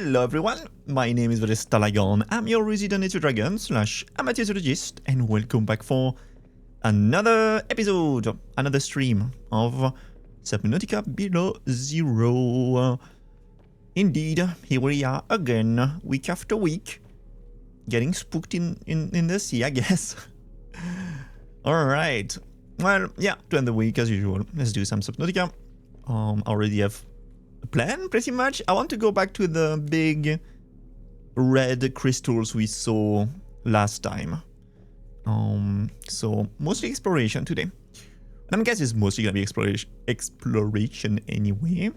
Hello everyone, my name is Veles Tarragon. I'm your resident Nature Dragon / amateur zoologist, and welcome back for another episode, another stream of Subnautica Below Zero. Indeed, here we are again, week after week, getting spooked in the sea, I guess. Alright, well, yeah, to end the week as usual, let's do some Subnautica. I already have a plan, pretty much. I want to go back to the big red crystals we saw last time. So mostly exploration today. And I'm guessing it's mostly gonna be exploration anyway.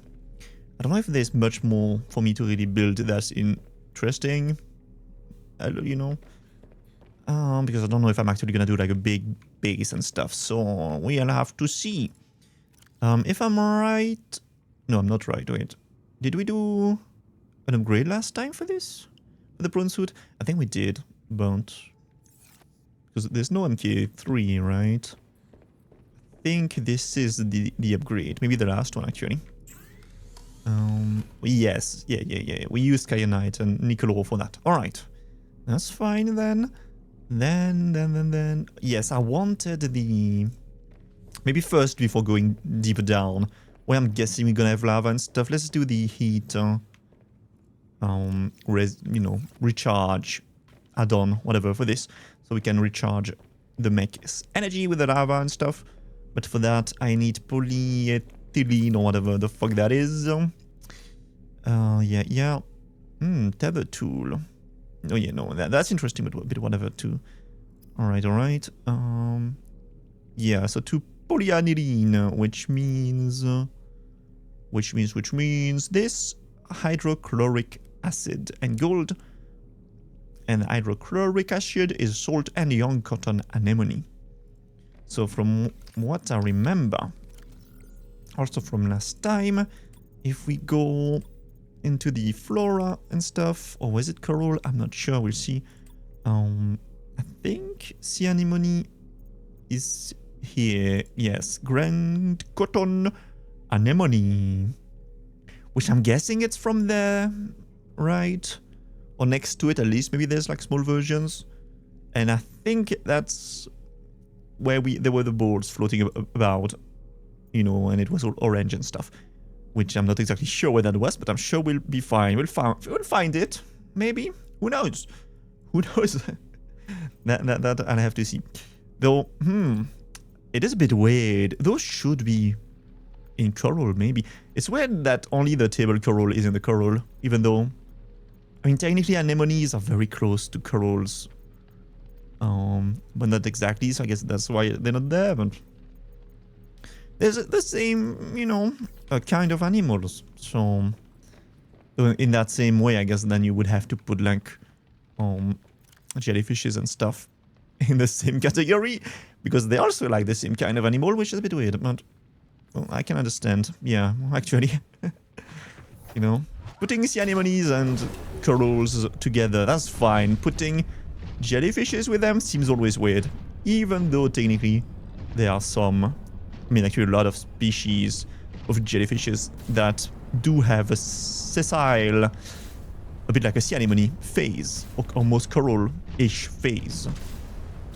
I don't know if there's much more for me to really build that's interesting. You know, because I don't know if I'm actually gonna do like a big base and stuff. So we'll have to see. If I'm right. No, I'm not right. Wait. Did we do an upgrade last time for this? For the prawn suit? I think we did, but... because there's no MK3, right? I think this is the upgrade. Maybe the last one, actually. Yes. Yeah. We used Kyanite and Nickel ore for that. Alright. That's fine, then. Then... Yes, I wanted the... Maybe first, before going deeper down... Well, I'm guessing we're gonna have lava and stuff. Let's do the heat, recharge add-on, whatever, for this. So we can recharge the mech's energy with the lava and stuff. But for that, I need polyethylene or whatever the fuck that is. Yeah. Tether tool. Oh, yeah, no, that's interesting, but a bit whatever, too. Alright. Yeah, so two polyaniline, which means this hydrochloric acid and gold, and hydrochloric acid is salt and young cotton anemone. So from what I remember, also from last time, if we go into the flora and stuff, or was it coral? I'm not sure. We'll see. I think sea anemone is here. Yes, grand cotton anemone, which I'm guessing it's from there, right? Or next to it, at least. Maybe there's like small versions, and I think that's where there were the boards floating about, you know, and it was all orange and stuff, which I'm not exactly sure where that was, but I'm sure we'll be fine. We'll find it, maybe. Who knows? that I'll have to see. Though, it is a bit weird. Those should be in coral, maybe. It's weird that only the table coral is in the coral, even though... I mean, technically anemones are very close to corals. But not exactly, so I guess that's why they're not there, but... There's the same, you know, kind of animals. So, in that same way, I guess then you would have to put, like, jellyfishes and stuff in the same category, because they also like the same kind of animal, which is a bit weird, but well, I can understand. Yeah, actually, you know, putting sea anemones and corals together, that's fine. Putting jellyfishes with them seems always weird, even though technically there are some, I mean, actually a lot of species of jellyfishes that do have a sessile, a bit like a sea anemone phase, or almost coral-ish phase,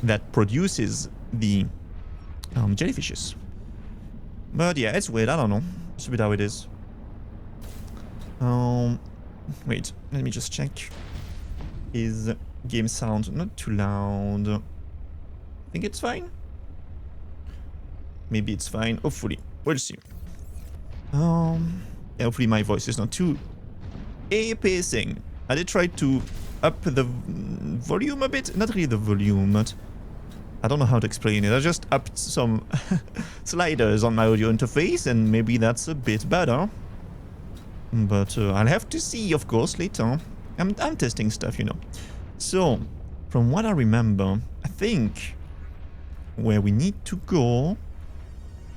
that produces the jellyfishes. But yeah, it's weird, I don't know. It's a bit how it is. Wait, let me just check. Is game sound not too loud? I think it's fine. Maybe it's fine, hopefully. We'll see. Yeah, hopefully my voice is not too pacing. I did try to up the volume a bit. Not really the volume, but I don't know how to explain it. I just upped some sliders on my audio interface, and maybe that's a bit better. But I'll have to see, of course, later. I'm testing stuff, you know. So, from what I remember, I think where we need to go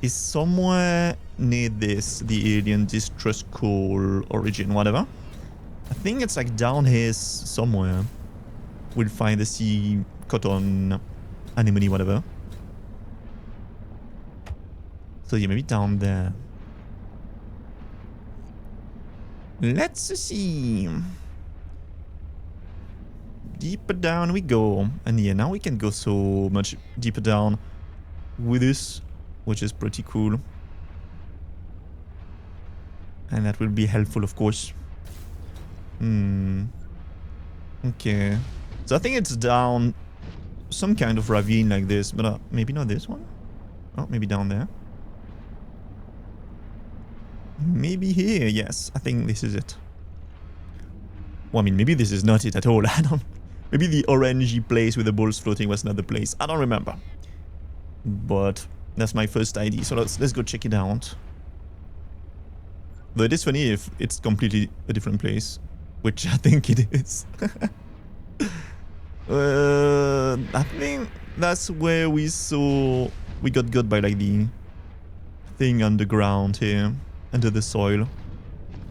is somewhere near this, the alien distress call origin, whatever. I think it's like down here somewhere. We'll find the sea cotton anemone, whatever. So yeah, maybe down there. Let's see. Deeper down we go. And yeah, now we can go so much deeper down with this, which is pretty cool. And that will be helpful, of course. Okay. So I think it's down some kind of ravine like this, but maybe not this one. Oh, maybe down there. Maybe here, yes. I think this is it. Well, I mean, maybe this is not it at all. I don't... Maybe the orangey place with the balls floating was not the place. I don't remember. But that's my first idea. So let's go check it out. Though it is funny if it's completely a different place, which I think it is. I think that's where we got by like the thing underground here, under the soil.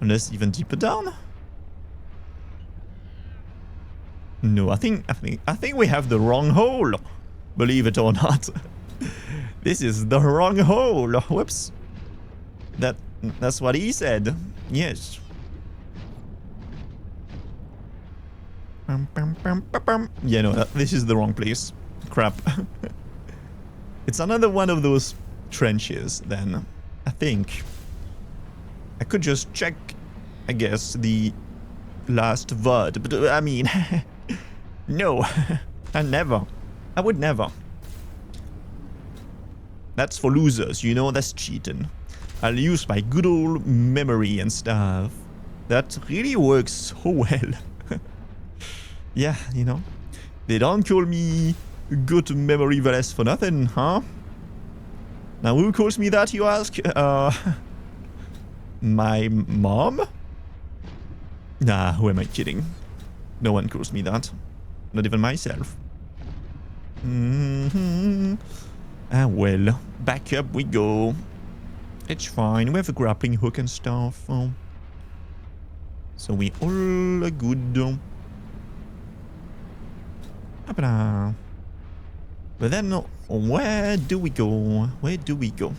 Unless even deeper down. No, I think we have the wrong hole. Believe it or not. This is the wrong hole. Whoops. That's what he said. Yes. Yeah, no, this is the wrong place. Crap. It's another one of those trenches, then. I think. I could just check, I guess, the last Vod. But, I mean... No. I would never. That's for losers, you know? That's cheating. I'll use my good old memory and stuff. That really works so well. Yeah, you know. They don't call me good memory Veles for nothing, huh? Now who calls me that, you ask? My mom? Nah, who am I kidding? No one calls me that. Not even myself. Ah, well. Back up we go. It's fine. We have a grappling hook and stuff. So we all are good. But then, where do we go? Where do we go?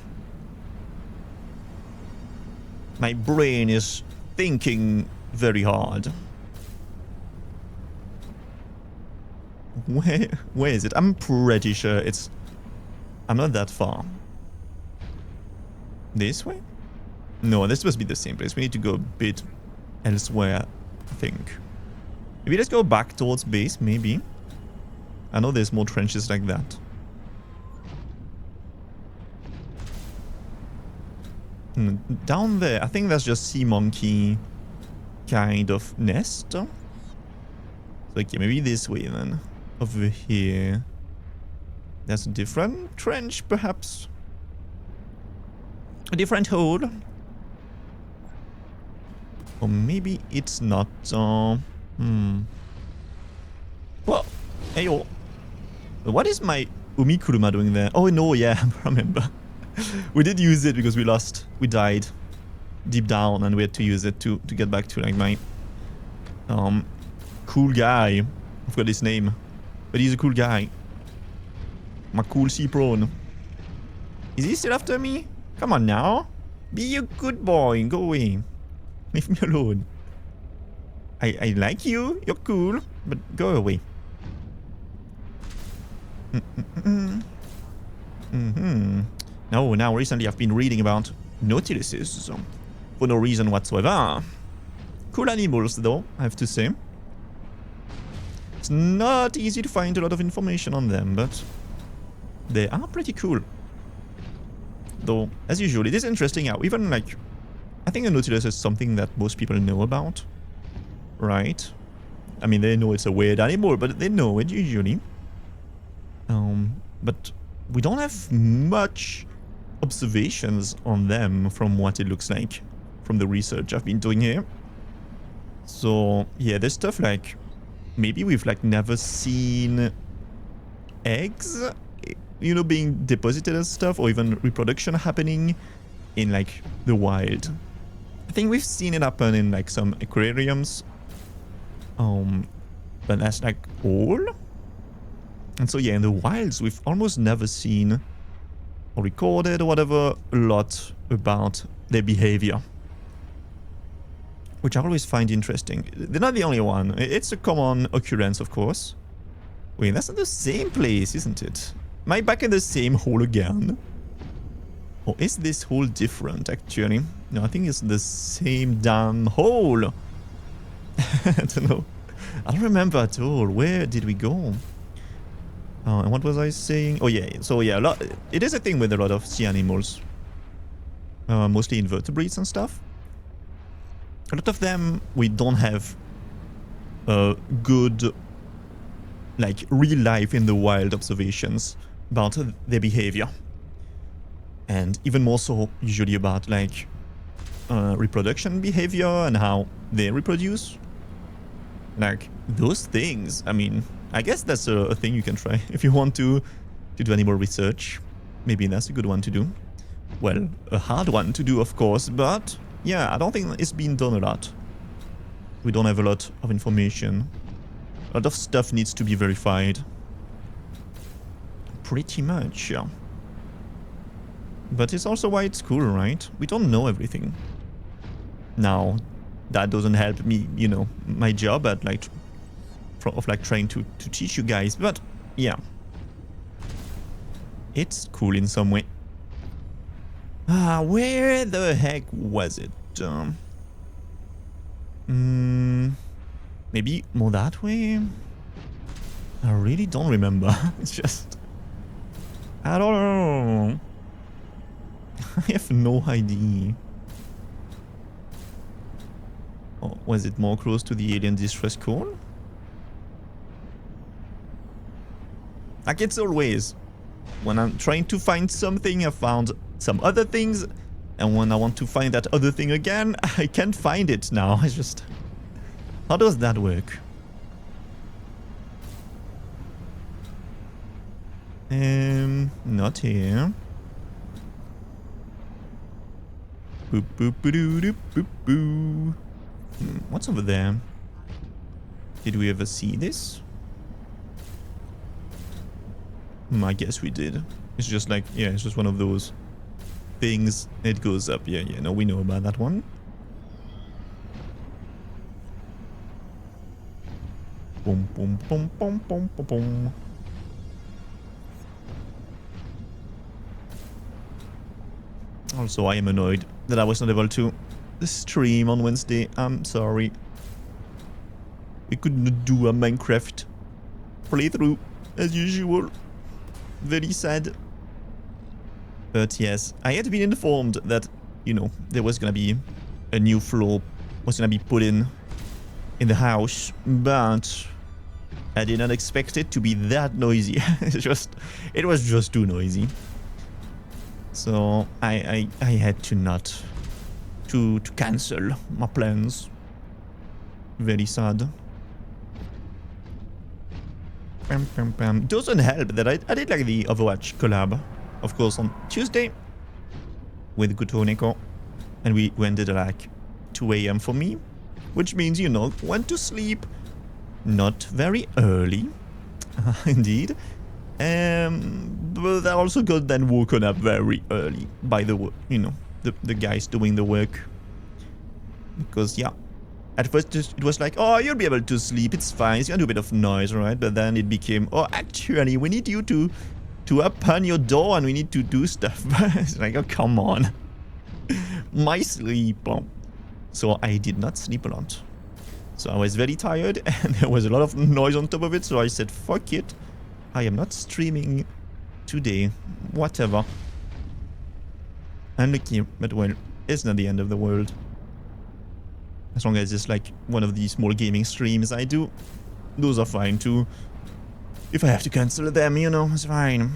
My brain is thinking very hard. Where is it? I'm pretty sure it's... I'm not that far. This way? No, this must be the same place. We need to go a bit elsewhere, I think. Maybe let's go back towards base, maybe. I know there's more trenches like that. Down there, I think that's just sea monkey kind of nest. So, okay, maybe this way then. Over here. That's a different trench, perhaps. A different hole. Or maybe it's not. Well, hey, yo. What is my Umikuruma doing there? Oh, no, yeah, I remember. We did use it because we died deep down and we had to use it to get back to like my cool guy. I forgot his name, but he's a cool guy. My cool sea prawn. Is he still after me? Come on now. Be a good boy. Go away. Leave me alone. I like you. You're cool, but go away. Now recently I've been reading about nautiluses for no reason whatsoever. Cool animals though, I have to say. It's not easy to find a lot of information on them, but they are pretty cool. Though, as usual, it is interesting how even like... I think a nautilus is something that most people know about. Right? I mean, they know it's a weird animal, but they know it usually. But we don't have much observations on them from what it looks like from the research I've been doing here. So, yeah, there's stuff like... Maybe we've like never seen eggs, you know, being deposited and stuff, or even reproduction happening in like the wild. I think we've seen it happen in like some aquariums. But that's like all. And so yeah, in the wilds, we've almost never seen or recorded or whatever a lot about their behavior. which I always find interesting. They're not the only one. It's a common occurrence, of course. Wait, that's not the same place, isn't it? Am I back in the same hole again? Or is this hole different, actually? No, I think it's the same damn hole. I don't know. I don't remember at all. Where did we go? And what was I saying? Oh, yeah. So, yeah, it is a thing with a lot of sea animals. Mostly invertebrates and stuff. A lot of them, we don't have good, like, real life in the wild observations about their behavior. And even more so, usually about, like, reproduction behavior and how they reproduce. Like, those things, I mean, I guess that's a thing you can try if you want to do animal research. Maybe that's a good one to do. Well, a hard one to do, of course, but yeah, I don't think it's been done a lot. We don't have a lot of information. A lot of stuff needs to be verified. Pretty much, yeah. But it's also why it's cool, right? We don't know everything. Now, that doesn't help me, you know, my job at like trying to teach you guys, but yeah, it's cool in some way. Where the heck was it? Maybe more that way? I really don't remember. It's just, I don't know. I have no idea. Oh, was it more close to the alien distress call? Like it's always. When I'm trying to find something, I found some other things. And when I want to find that other thing again, I can't find it now. It's just... How does that work? Not here. Boop boop boop doop boop boo. What's over there? Did we ever see this? I guess we did. It's just like, yeah, it's just one of those things. It goes up. Yeah, yeah, no, we know about that one. Boom, boom, boom, boom, boom, boom, boom. Also, I am annoyed that I was not able to stream on Wednesday. I'm sorry. We couldn't do a Minecraft playthrough as usual. Very sad. But yes, I had been informed that, you know, there was gonna be a new floor was gonna be put in the house, but I did not expect it to be that noisy. It was just too noisy. So I had to cancel my plans. Very sad. Doesn't help that I did like the Overwatch collab, of course, on Tuesday with Gutoneko, and we ended at like 2 AM for me, which means, you know, went to sleep not very early, indeed, but I also got then woken up very early by the, you know, the guys doing the work, because yeah. At first, it was like, oh, you'll be able to sleep. It's fine. It's gonna do a bit of noise, right? But then it became, oh, actually, we need you to open your door and we need to do stuff. It's like, oh, come on. My sleep. So I did not sleep a lot. So I was very tired and there was a lot of noise on top of it. So I said, fuck it. I am not streaming today. Whatever. Unlucky, but well, it's not the end of the world. As long as it's like one of these small gaming streams I do, those are fine too. If I have to cancel them, you know, it's fine.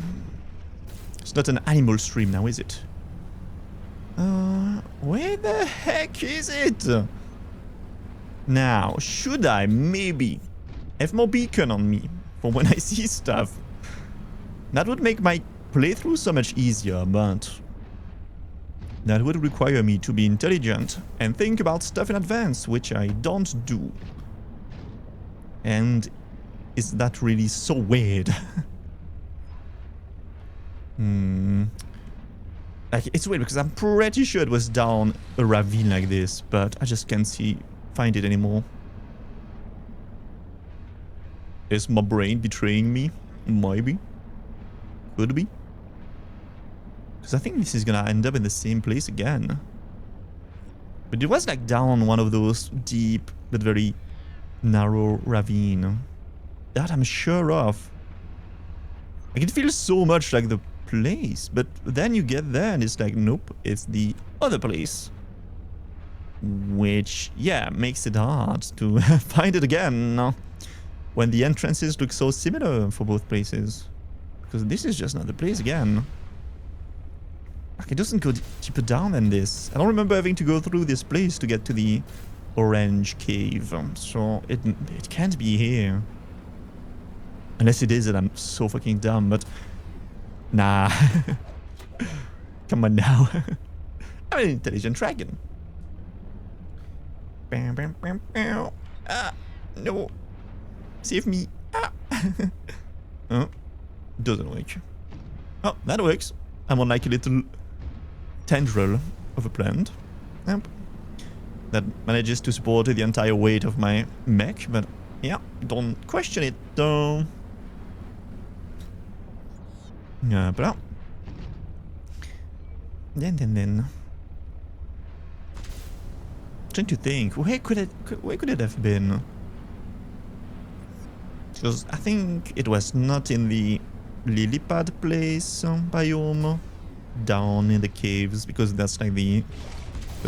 It's not an animal stream now, is it? Where the heck is it? Now, should I maybe have more beacon on me for when I see stuff? That would make my playthrough so much easier, but that would require me to be intelligent and think about stuff in advance, which I don't do. And is that really so weird? Like, it's weird because I'm pretty sure it was down a ravine like this, but I just can't see find it anymore. Is my brain betraying me? Maybe. Could be. Because I think this is gonna end up in the same place again. But it was like down one of those deep but very narrow ravine. That I'm sure of. Like, it feels so much like the place, but then you get there and it's like, nope, it's the other place. Which, yeah, makes it hard to find it again when the entrances look so similar for both places. Because this is just not the place again. Like, it doesn't go deeper down than this. I don't remember having to go through this place to get to the orange cave. So it can't be here. Unless it is and I'm so fucking dumb, but... Nah. Come on now. I'm an intelligent dragon. Bam, bam, bam, bam. Ah, no. Save me. Ah. Oh, doesn't work. Oh, that works. I'm on like a little tendril of a plant. Yep. That manages to support the entire weight of my mech, but yeah, don't question it though. Yeah, but then. Trying to think, where could it have been? Because I think it was not in the lily pad place biome down in the caves, because that's like where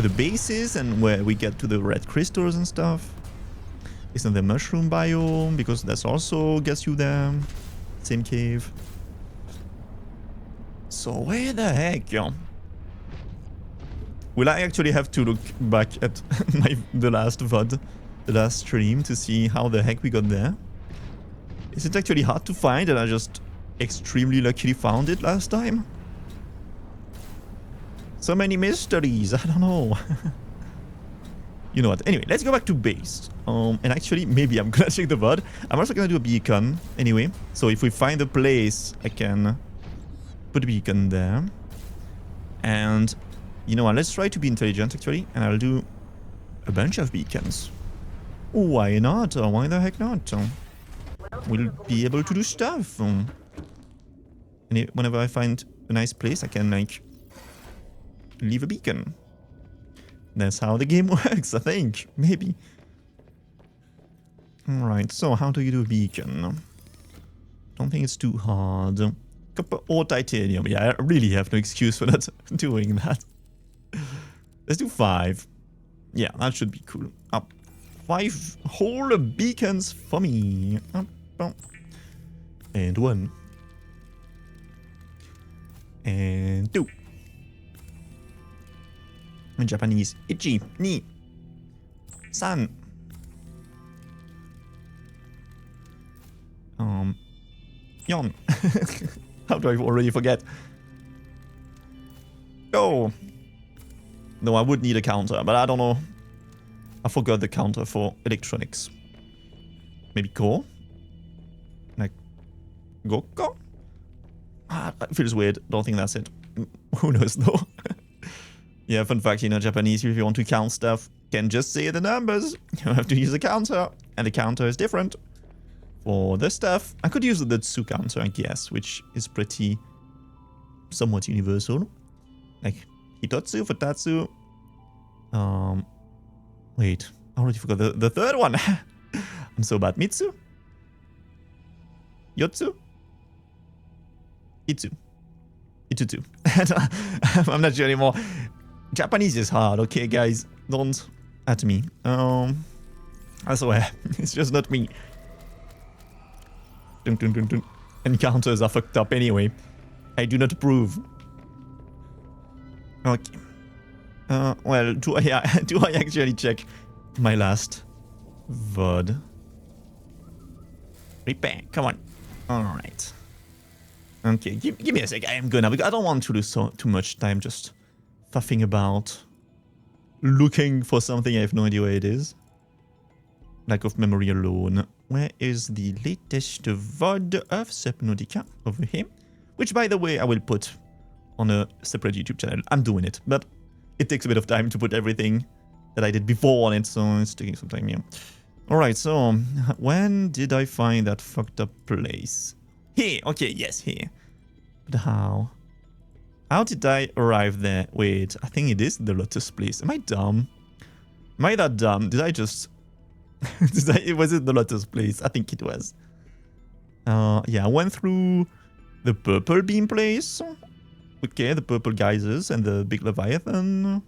the base is and where we get to the red crystals and stuff. It's in the mushroom biome, because that's also gets you there. Same cave. So where the heck? Will I actually have to look back at the last VOD, the last stream, to see how the heck we got there? Is it actually hard to find and I just extremely luckily found it last time? So many mysteries, I don't know. You know what, anyway, let's go back to base. And actually, maybe I'm gonna check the VOD. I'm also gonna do a beacon, anyway. So if we find a place, I can put a beacon there. And... you know what, let's try to be intelligent actually, and I'll do a bunch of beacons. Why not? Why the heck not? We'll be able to do stuff. And whenever I find a nice place, I can, like, leave a beacon. That's how the game works, I think. Maybe. Alright, so how do you do a beacon? Don't think it's too hard. Copper or titanium. Yeah, I really have no excuse for not doing that. Let's do 5. Yeah, that should be cool. Up. 5 whole beacons for me. Up, up. And 1. And 2. In Japanese, ichi, ni, san. Yon. How do I already forget? Go. No, I would need a counter, but I don't know. I forgot the counter for electronics. Maybe core? Like, Gokko? Ah, that feels weird. Don't think that's it. Who knows, though? Yeah, fun fact, you know, Japanese, if you want to count stuff, can just say the numbers. You have to use a counter, and the counter is different. For this stuff, I could use the Tsu counter, I guess, which is pretty somewhat universal. Like, Hitotsu, Futatsu. Wait, I already forgot the third one. I'm so bad. Mitsu? Yotsu? Itsu. Itutsu. I'm not sure anymore. Japanese is hard, okay, guys? Don't at me. I swear, it's just not me. Dun, dun, dun, dun. Encounters are fucked up anyway. I do not approve. Okay. Well, do I actually check my last VOD? Repair, come on. Alright. Okay, give me a sec. I am gonna, because I don't want to lose too much time just faffing about. Looking for something I have no idea where it is. Lack of memory alone. Where is the latest VOD of Subnautica? Over here. Which, by the way, I will put on a separate YouTube channel. I'm doing it, but it takes a bit of time to put everything that I did before on it, so it's taking some time here. Alright, so when did I find that fucked up place? Here! Okay, yes, here. But how? How did I arrive there? Wait, I think it is the lotus place. Am I dumb? Am I that dumb? Did I just... Was it the lotus place? I think it was. Yeah, I went through the purple beam place. Okay, the purple geysers and the big leviathan.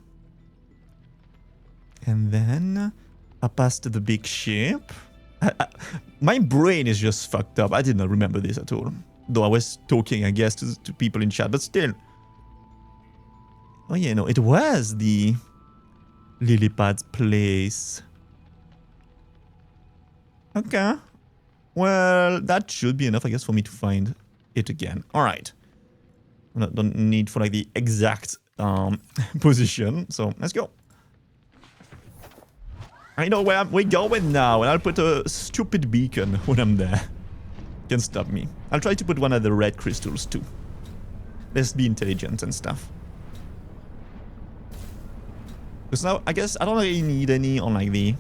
And then I passed the big ship. My brain is just fucked up. I did not remember this at all. Though I was talking, I guess, to people in chat, but still. Oh yeah, no, it was the lily pad's place. Okay. Well, that should be enough, I guess, for me to find it again. Alright. I don't need for like the exact position, so let's go. I know where we're going now, and I'll put a stupid beacon when I'm there. Can't stop me. I'll try to put one of the red crystals too. Let's be intelligent and stuff. Because now, I guess I don't really need any on like the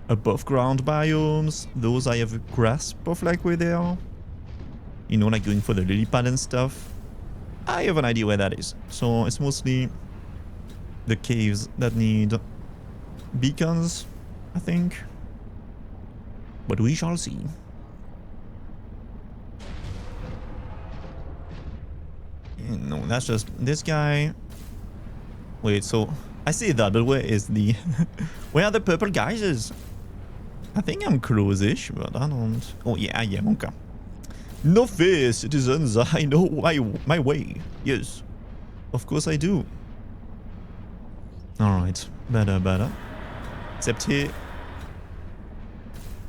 above ground biomes. Those I have a grasp of like where they are. You know, like going for the lily pad and stuff. I have an idea where that is. So it's mostly the caves that need beacons, I think. But we shall see. No, that's just this guy. Wait, so I see that, but where is the... where are the purple geysers? I think I'm close-ish, but I don't... Oh, yeah, I am, okay. No fear, citizens, I know my way. Yes, of course I do. Alright, better. Except here,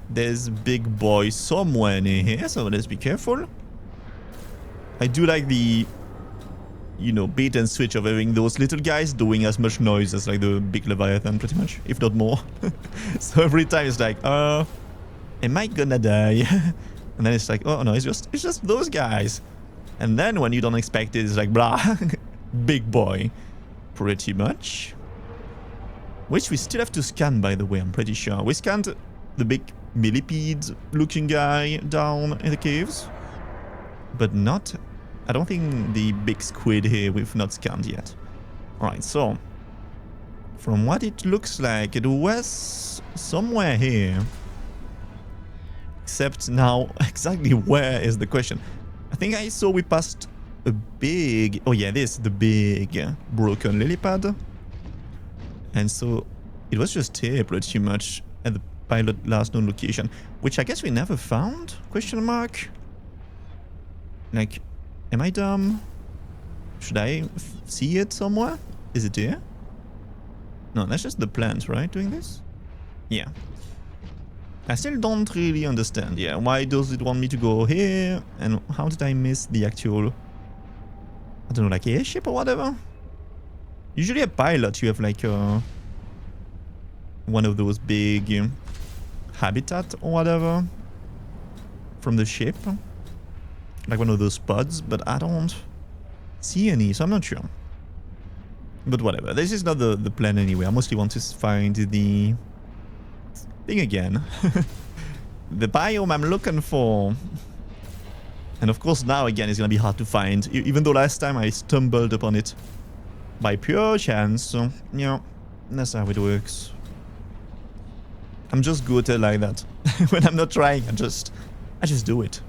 there's big boy somewhere near here, so let's be careful. I do like the, you know, bait and switch of having those little guys doing as much noise as like the big leviathan, pretty much, if not more. So every time it's like, am I gonna die? And then it's like, oh no, it's just those guys. And then when you don't expect it, it's like, blah, big boy, pretty much. Which we still have to scan, by the way, I'm pretty sure. We scanned the big millipede-looking guy down in the caves. But not... I don't think the big squid here we've not scanned yet. Alright, so... from what it looks like, it was somewhere here. Except now, exactly where is the question? I think I saw we passed a big... oh yeah, this, the big broken lily pad. And so it was just here pretty much at the pilot last known location, which I guess we never found? Question mark? Like, am I dumb? Should I see it somewhere? Is it here? No, that's just the plant, right? Doing this? Yeah. I still don't really understand, yeah. Why does it want me to go here? And how did I miss the actual... I don't know, like airship or whatever? Usually a pilot, you have like one of those big habitat or whatever from the ship. Like one of those pods, but I don't see any, so I'm not sure. But whatever, this is not the plan anyway. I mostly want to find the thing again. The biome I'm looking for. And of course now again it's gonna be hard to find, even though last time I stumbled upon it by pure chance. So yeah, that's how it works. I'm just good at like that. When I'm not trying, I just do it.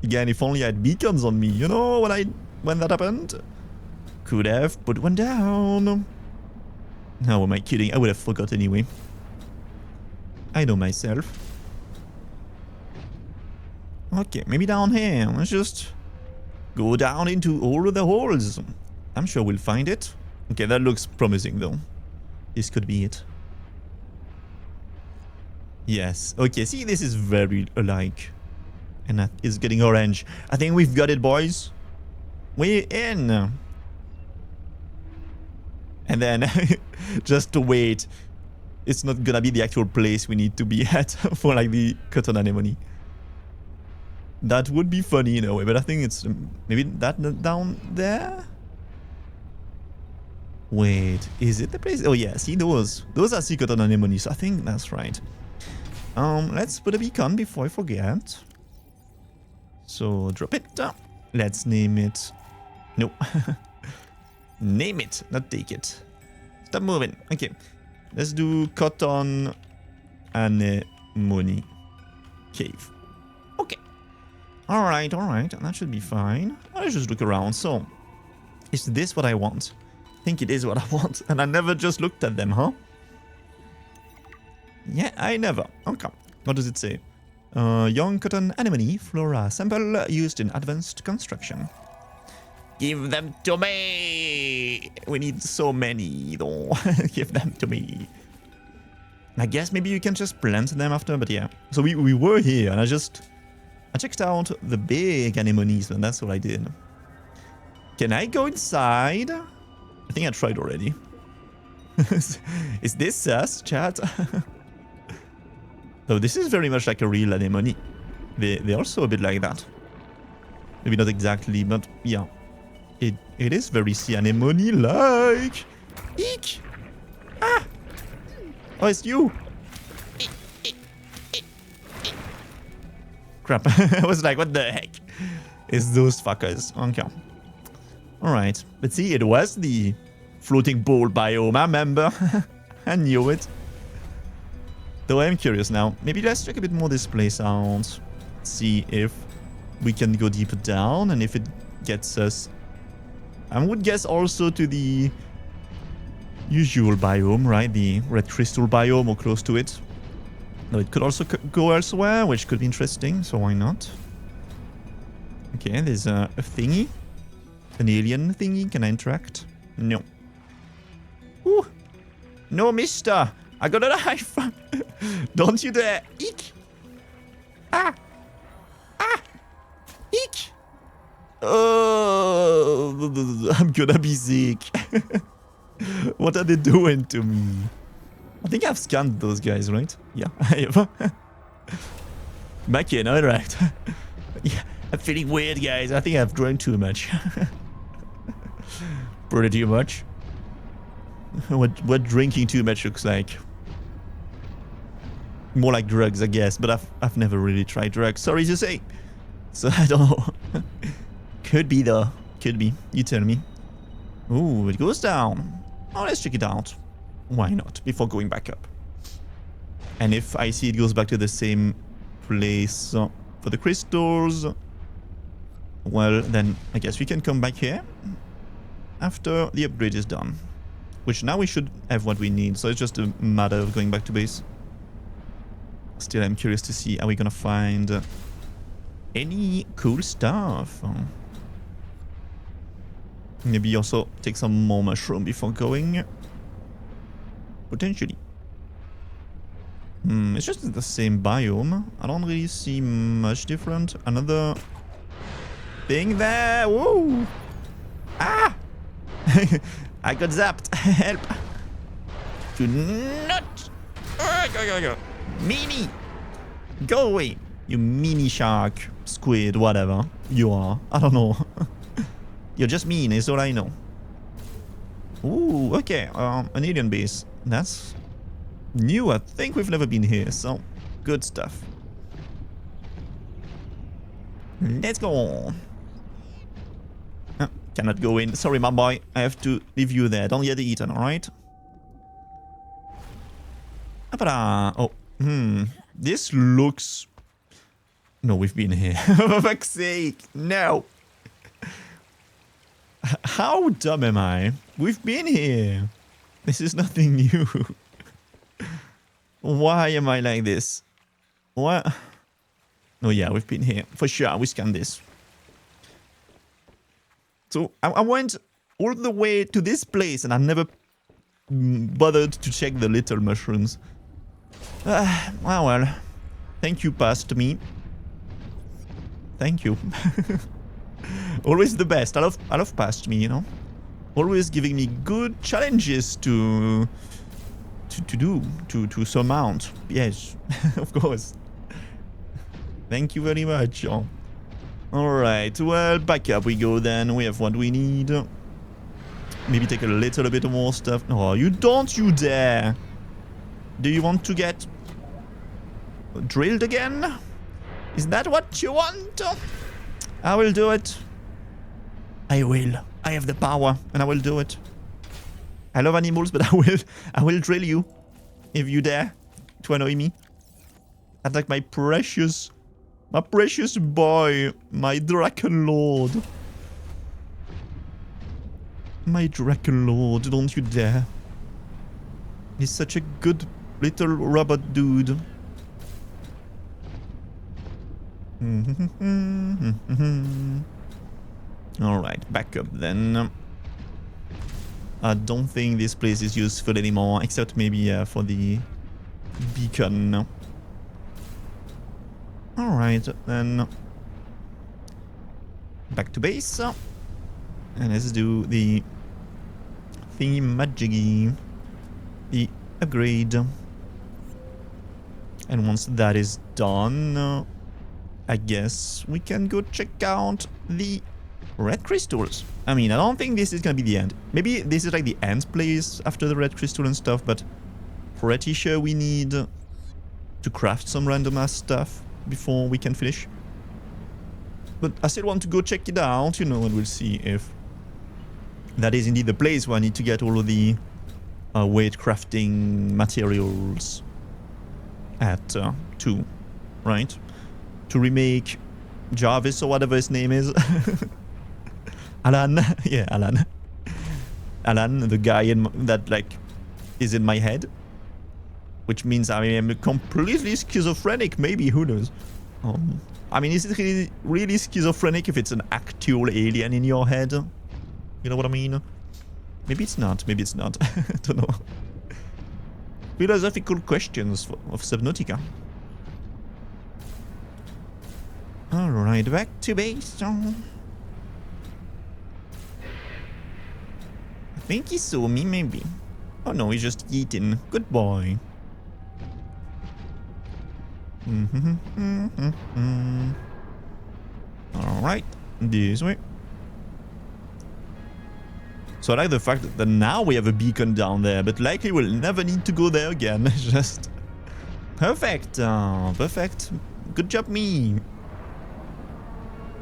Again, if only I had beacons on me, you know, when that happened. Could have put one down. No, am I kidding? I would have forgot anyway. I know myself. Okay, maybe down here. Let's just go down into all of the holes. I'm sure we'll find it. Okay, that looks promising though. This could be it. Yes. Okay, see, this is very alike. And that is getting orange. I think we've got it, boys. We're in. And then, just to wait. It's not gonna be the actual place we need to be at for like the cotton anemone. That would be funny in a way, but I think it's maybe that down there? Wait, is it the place? Oh yeah, see those are sea cotton anemones. I think that's right. Let's put a beacon before I forget. So drop it. Let's name it. No. Name it, not take it. Stop moving. Okay. Let's do cotton anemone cave. Okay. Alright. That should be fine. Let's just look around. So, is this what I want? I think it is what I want. And I never just looked at them, huh? Yeah, I never. Okay. What does it say? Young cotton anemone flora sample used in advanced construction. Give them to me! We need so many, though. Give them to me. I guess maybe you can just plant them after, but yeah. So we were here, and I checked out the big anemones, and that's what I did. Can I go inside? I think I tried already. Is this sus, chat? Though this is very much like a real anemone. They're also a bit like that. Maybe not exactly, but yeah. It is very sea anemone-like. Eek! Ah! Oh, it's you! Crap. I was like, what the heck? It's those fuckers. Okay. Alright. But see, it was the floating ball biome, I remember. I knew it. Though I'm curious now. Maybe let's check a bit more this place out. See if we can go deeper down and if it gets us... I would guess also to the usual biome, right? The red crystal biome or close to it. Though it could also go elsewhere, which could be interesting, so why not? Okay, there's a thingy. An alien thingy. Can I interact? No. Ooh! No, mister! I got a knife! Don't you dare! Eek! Ah! Ah! Eek! Oh, I'm gonna be sick. What are they doing to me? I think I've scanned those guys, right? Yeah, I have. Back in, alright. Yeah, I'm feeling weird, guys. I think I've drank too much. Pretty much. What drinking too much looks like. More like drugs, I guess, but I've never really tried drugs. Sorry to say. So I don't know. Could be though. Could be. You tell me. Ooh, it goes down. Oh, let's check it out. Why not? Before going back up. And if I see it goes back to the same place for the crystals, well, then I guess we can come back here after the upgrade is done. Which now we should have what we need. So it's just a matter of going back to base. Still, I'm curious to see, are we gonna find any cool stuff? Maybe also take some more mushroom before going. Potentially. It's just the same biome. I don't really see much different. Another thing there. Whoa! Ah! I got zapped. Help! Do not! Go. Meanie! Go away! You mini shark, squid, whatever you are. I don't know. You're just mean, is all I know. Ooh, okay. An alien base. That's new. I think we've never been here, so good stuff. Let's go. Cannot go in. Sorry, my boy. I have to leave you there. Don't get eaten, alright? Oh, this looks... No, we've been here. For fuck's sake. No. How dumb am I? We've been here. This is nothing new. Why am I like this? What? Oh yeah, we've been here. For sure, we scanned this. So I went all the way to this place and I never bothered to check the little mushrooms. Well. Thank you, past me. Thank you. Always the best. I love past me, you know. Always giving me good challenges to surmount. Yes, of course. Thank you very much. Oh. Alright, well, back up we go then. We have what we need. maybe take a little bit more stuff. No, you don't, you dare. Do you want to get drilled again? Is that what you want? I will do it. I will. I have the power, and I will do it. I love animals, but I will drill you if you dare to annoy me. Attack my precious boy, my Dragon Lord. My Dragon Lord, don't you dare. He's such a good little robot dude. Alright, back up then. I don't think this place is useful anymore, except maybe for the beacon. Alright, then back to base. And let's do the thingy-majiggy, the upgrade. And once that is done, I guess we can go check out the red crystals. I mean, I don't think this is gonna be the end. Maybe this is like the end place after the red crystal and stuff, but pretty sure we need to craft some random ass stuff before we can finish. But I still want to go check it out, you know, and we'll see if that is indeed the place where I need to get all of the weight crafting materials at 2, right? To remake Jarvis or whatever his name is. Alan. Yeah, Alan. Alan, the guy that like is in my head. Which means I am completely schizophrenic, maybe, who knows. I mean, is it really schizophrenic if it's an actual alien in your head? You know what I mean? Maybe it's not, maybe it's not. I don't know. Philosophical questions of Subnautica. Alright, back to base. I think he saw me, maybe. Oh no, he's just eating. Good boy. Alright, this way. So I like the fact that now we have a beacon down there, but likely we'll never need to go there again. Just perfect. Perfect. Good job, me.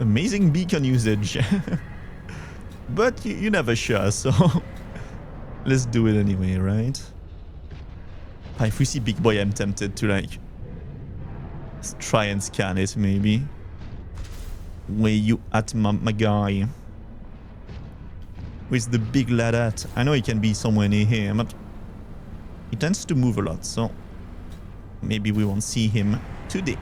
Amazing beacon usage. But you never sure, so let's do it anyway, right? If we see Big Boy, I'm tempted to like try and scan it, maybe. Where you at, my guy? Where's the big lad at? I know he can be somewhere near here, but he tends to move a lot, so maybe we won't see him today.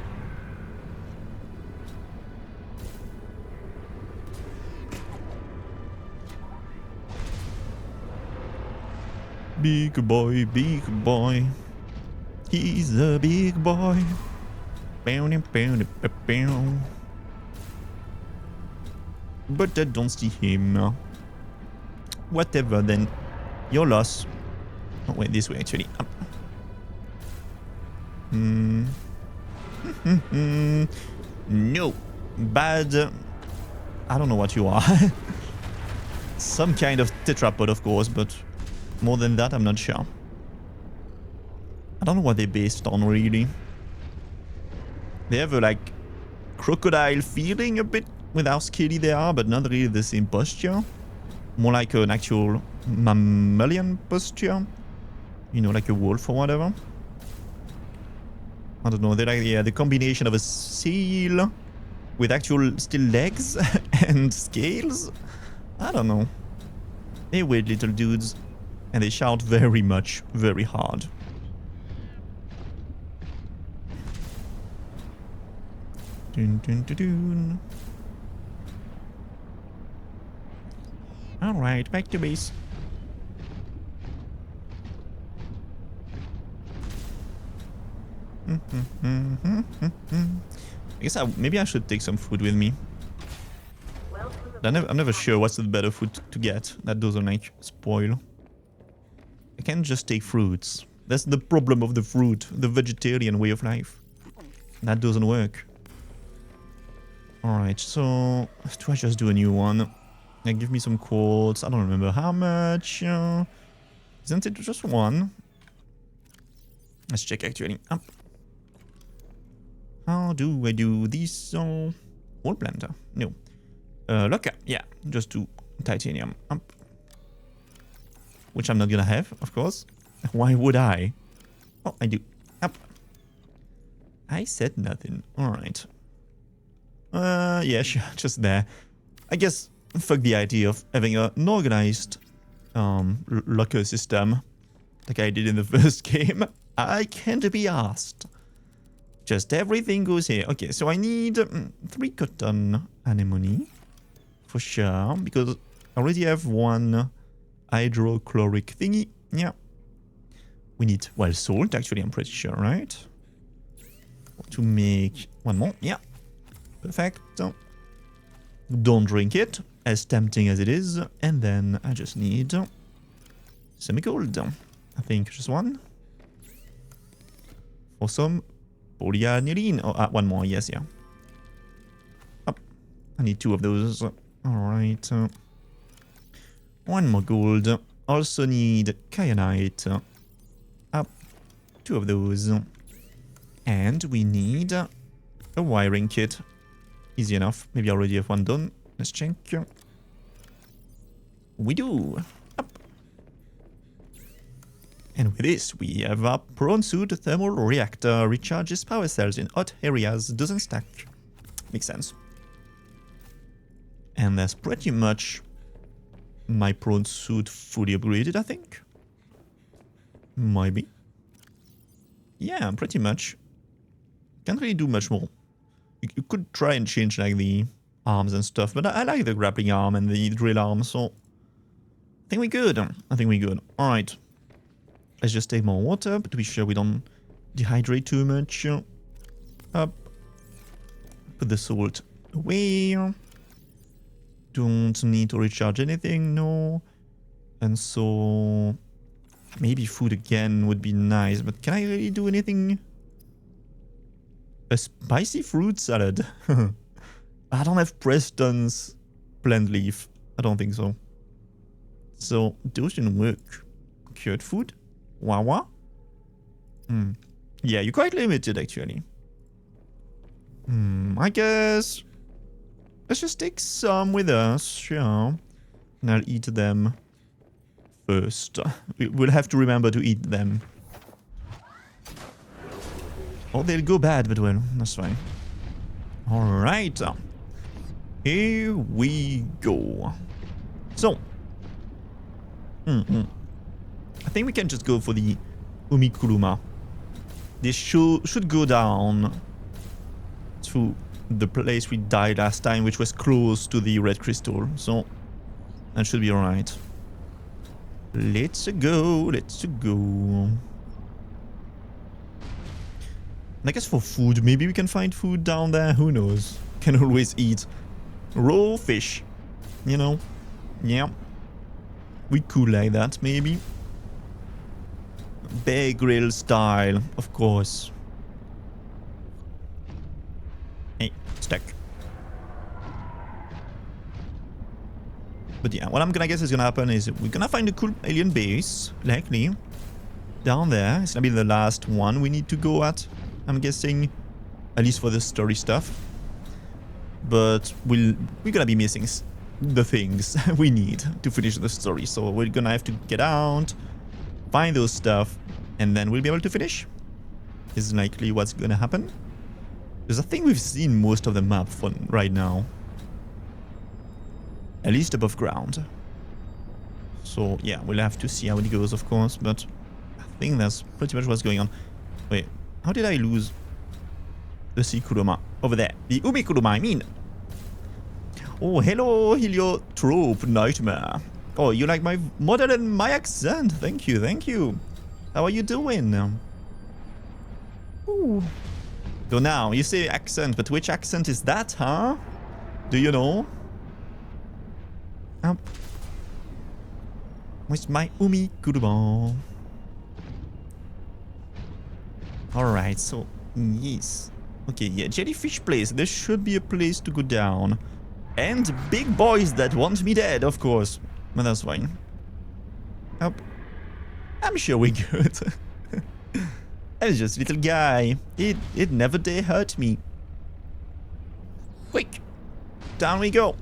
Big boy, he's a big boy. But I don't see him. Whatever then. Your loss. Oh wait, this way actually. No. Bad. I don't know what you are. Some kind of tetrapod, of course, but more than that, I'm not sure. I don't know what they're based on, really. They have a, like, crocodile feeling a bit with how skinny they are, but not really the same posture. More like an actual mammalian posture. You know, like a wolf or whatever. I don't know, they're like, yeah, the combination of a seal with actual still legs and scales. I don't know. They're weird little dudes. And they shout very much, very hard. Dun, dun, dun, dun. Alright, back to base. I guess maybe I should take some food with me. I'm never sure what's the better food to get that doesn't like spoil. I can't just take fruits. That's the problem of the fruit, the vegetarian way of life. That doesn't work. Alright, so do I just do a new one? Yeah, give me some quartz. I don't remember how much. Isn't it just one? Let's check actually. Up. How do I do this? Wall planter? No. Locker. Yeah, just 2 titanium. Up. Which I'm not gonna have, of course. Why would I? Oh, I do. Up. I said nothing. Alright. Yeah, sure. Just there. I guess, fuck the idea of having an organized locker system like I did in the first game. I can't be asked. Just everything goes here. Okay, so I need 3 cotton anemone. For sure. Because I already have 1 hydrochloric thingy. Yeah. We need, well, salt, actually, I'm pretty sure, right? To make 1 more. Yeah. Perfect. Don't drink it, as tempting as it is. And then I just need semi-gold. I think just 1. For some polyaniline. Oh, 1 more, yes, yeah. Up. I need 2 of those. Alright. 1 more gold. Also need kyanite. Up. 2 of those. And we need a wiring kit. Easy enough. Maybe I already have 1 done. Let's check. We do. Up. And with this, we have a prawn suit thermal reactor. Recharges power cells in hot areas. Doesn't stack. Makes sense. And that's pretty much my prawn suit fully upgraded, I think. Maybe. Yeah, pretty much. Can't really do much more. You could try and change like the arms and stuff, but I like the grappling arm and the drill arm, so I think we're good. I think we're good. Alright. Let's just take more water, but to be sure we don't dehydrate too much. Up. Put the salt away. Don't need to recharge anything, no. And so maybe food again would be nice, but can I really do anything? A spicy fruit salad. I don't have Preston's plant leaf. I don't think so. So those didn't work. Cured food? Wawa? Yeah, you're quite limited actually. I guess let's just take some with us, sure. And I'll eat them first. We'll have to remember to eat them. Or they'll go bad, but well, that's fine. Alright. Here we go. So. I think we can just go for the Umikuruma. This should go down to the place we died last time, which was close to the red crystal. So, that should be alright. Let's go. Let's go. I guess for food, maybe we can find food down there. Who knows? Can always eat raw fish. You know? Yeah. We could like that, maybe. Bear Grill style, of course. Hey, stuck. But yeah, what I'm gonna guess is gonna happen is we're gonna find a cool alien base, likely. Down there. It's gonna be the last one we need to go at. I'm guessing, at least for the story stuff. But we're gonna be missing the things we need to finish the story. So we're gonna have to get out, find those stuff, and then we'll be able to finish. Is likely what's gonna happen. Because I think we've seen most of the map for right now. At least above ground. So yeah, we'll have to see how it goes, of course. But I think that's pretty much what's going on. Wait. How did I lose the sea kuruma? Over there. The umi kuruma, I mean. Oh, hello, Heliotrope Nightmare. Oh, you like my model and my accent? Thank you, thank you. How are you doing? Ooh. So now, you say accent, but which accent is that, huh? Do you know? Where's my umi kuruma? Alright, so, yes. Okay, yeah, jellyfish place. There should be a place to go down. And big boys that want me dead, of course. But that's fine. Oh, I'm sure we're good. It's just a little guy. It never dare hurt me. Quick. Down we go.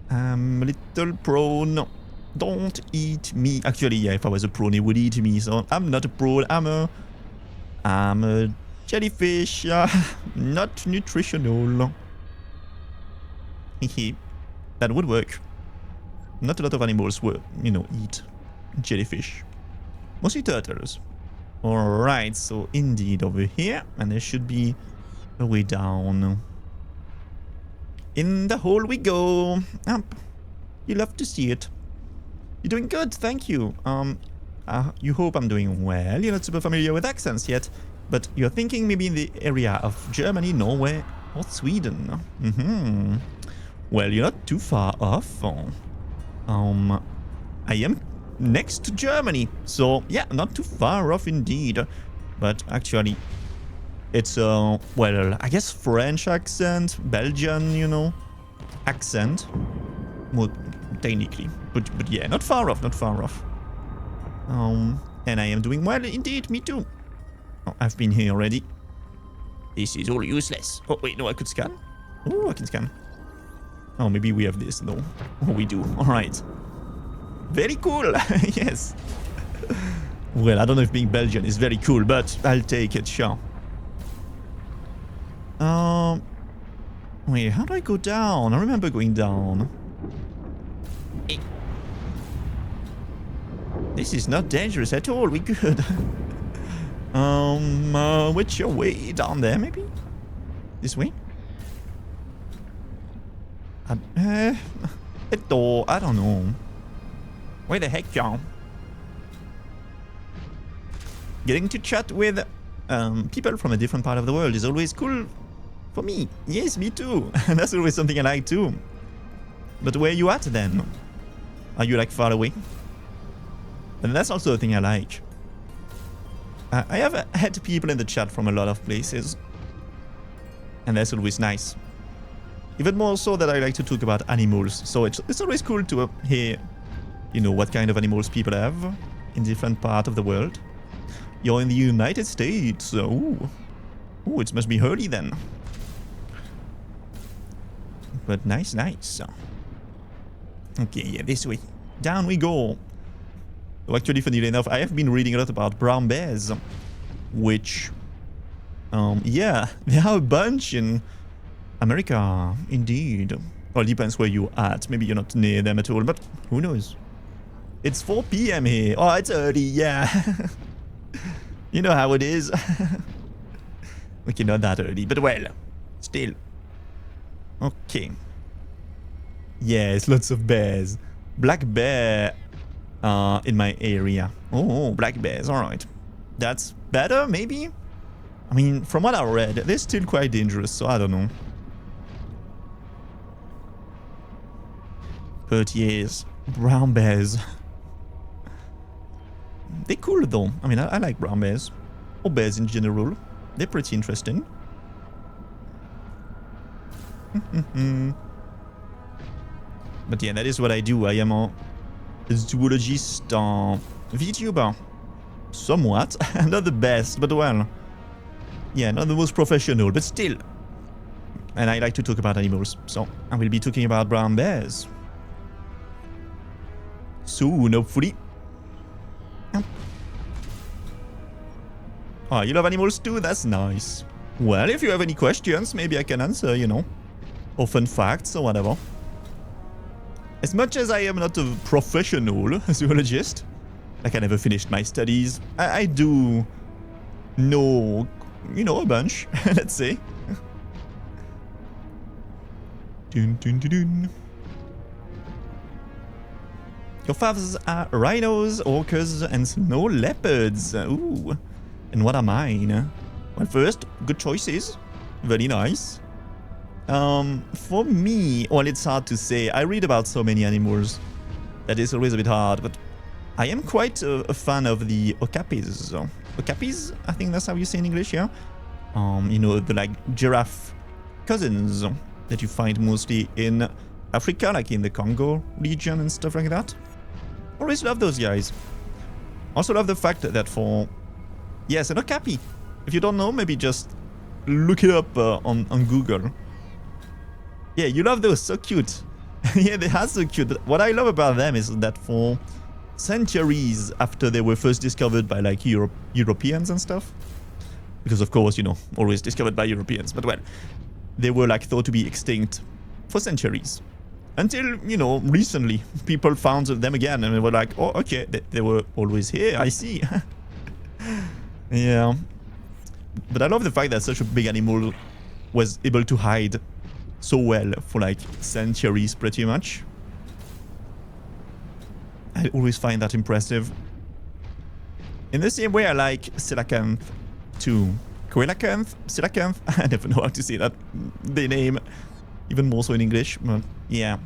I'm a little prawn. Don't eat me. Actually, yeah, if I was a prawn, it would eat me. So I'm not a prawn. I'm a jellyfish. Not nutritional. That would work. Not a lot of animals will, eat jellyfish. Mostly turtles. Alright, so indeed over here. And there should be a way down. In the hole we go. Up. You love to see it. You're doing good, thank you. You hope I'm doing well. You're not super familiar with accents yet, but you're thinking maybe in the area of Germany, Norway, or Sweden. Well, you're not too far off. I am next to Germany, so yeah, not too far off indeed. But actually, it's well, I guess French accent, Belgian, accent. Well, technically, but yeah, not far off, not far off. And I am doing well indeed, me too. Oh, I've been here already. This is all useless. Oh wait, no, I could scan. Oh, I can scan. Oh, maybe we have this though. Oh, we do. All right. Very cool. Yes. Well, I don't know if being Belgian is very cool, but I'll take it, sure. Wait, how do I go down? I remember going down. This is not dangerous at all. We could. Which way down there, maybe? This way? I don't know. Where the heck, y'all? Getting to chat with people from a different part of the world is always cool for me. Yes, me too. That's always something I like too. But where are you at then? Are you like far away? And that's also a thing I like. I have had people in the chat from a lot of places. And that's always nice. Even more so that I like to talk about animals. So it's always cool to hear, what kind of animals people have in different parts of the world. You're in the United States. Ooh, it must be early then. But nice. Okay, yeah, this way. Down we go. So actually, funnily enough, I have been reading a lot about brown bears. Which, yeah, there are a bunch in America, indeed. Well, it depends where you're at. Maybe you're not near them at all, but who knows? It's 4 p.m. here. Oh, it's early, yeah. You know how it is. Okay, not that early, but well, still. Okay. Yes, lots of bears. Black bear in my area. Oh, black bears, alright. That's better, maybe? I mean, from what I read, they're still quite dangerous, so I don't know. But yes, brown bears. They're cool though. I mean, I like brown bears. Or bears in general. They're pretty interesting. But yeah, that is what I do. I am a zoologist VTuber. Somewhat. Not the best, but well. Yeah, not the most professional, but still. And I like to talk about animals. So I will be talking about brown bears. Soon, hopefully. Oh, you love animals too? That's nice. Well, if you have any questions, maybe I can answer, or fun facts or whatever. As much as I am not a professional zoologist, like I never finished my studies, I do know, a bunch, let's say. Dun, dun, dun, dun. Your fathers are rhinos, orcas, and snow leopards. Ooh. And what are mine? Well, first, good choices. Very nice. For me, well, it's hard to say. I read about so many animals that is always a bit hard, but I am quite a fan of the okapis. Okapis? I think that's how you say in English, yeah? The like giraffe cousins that you find mostly in Africa, like in the Congo region and stuff like that. Always love those guys. Also love the fact that for... Yes, an okapi. If you don't know, maybe just look it up on Google. Yeah, you love those, so cute. Yeah, they are so cute. What I love about them is that for centuries after they were first discovered by like Europeans and stuff, because of course, you know, always discovered by Europeans, but well, they were like thought to be extinct for centuries. Until, you know, recently, people found them again and they were like, oh, okay, they were always here, I see. Yeah. But I love the fact that such a big animal was able to hide so well for like centuries pretty much. I always find that impressive. In the same way I like coelacanth too. Coelacanth? Coelacanth? I never know how to say that the name. Even more so in English, but yeah.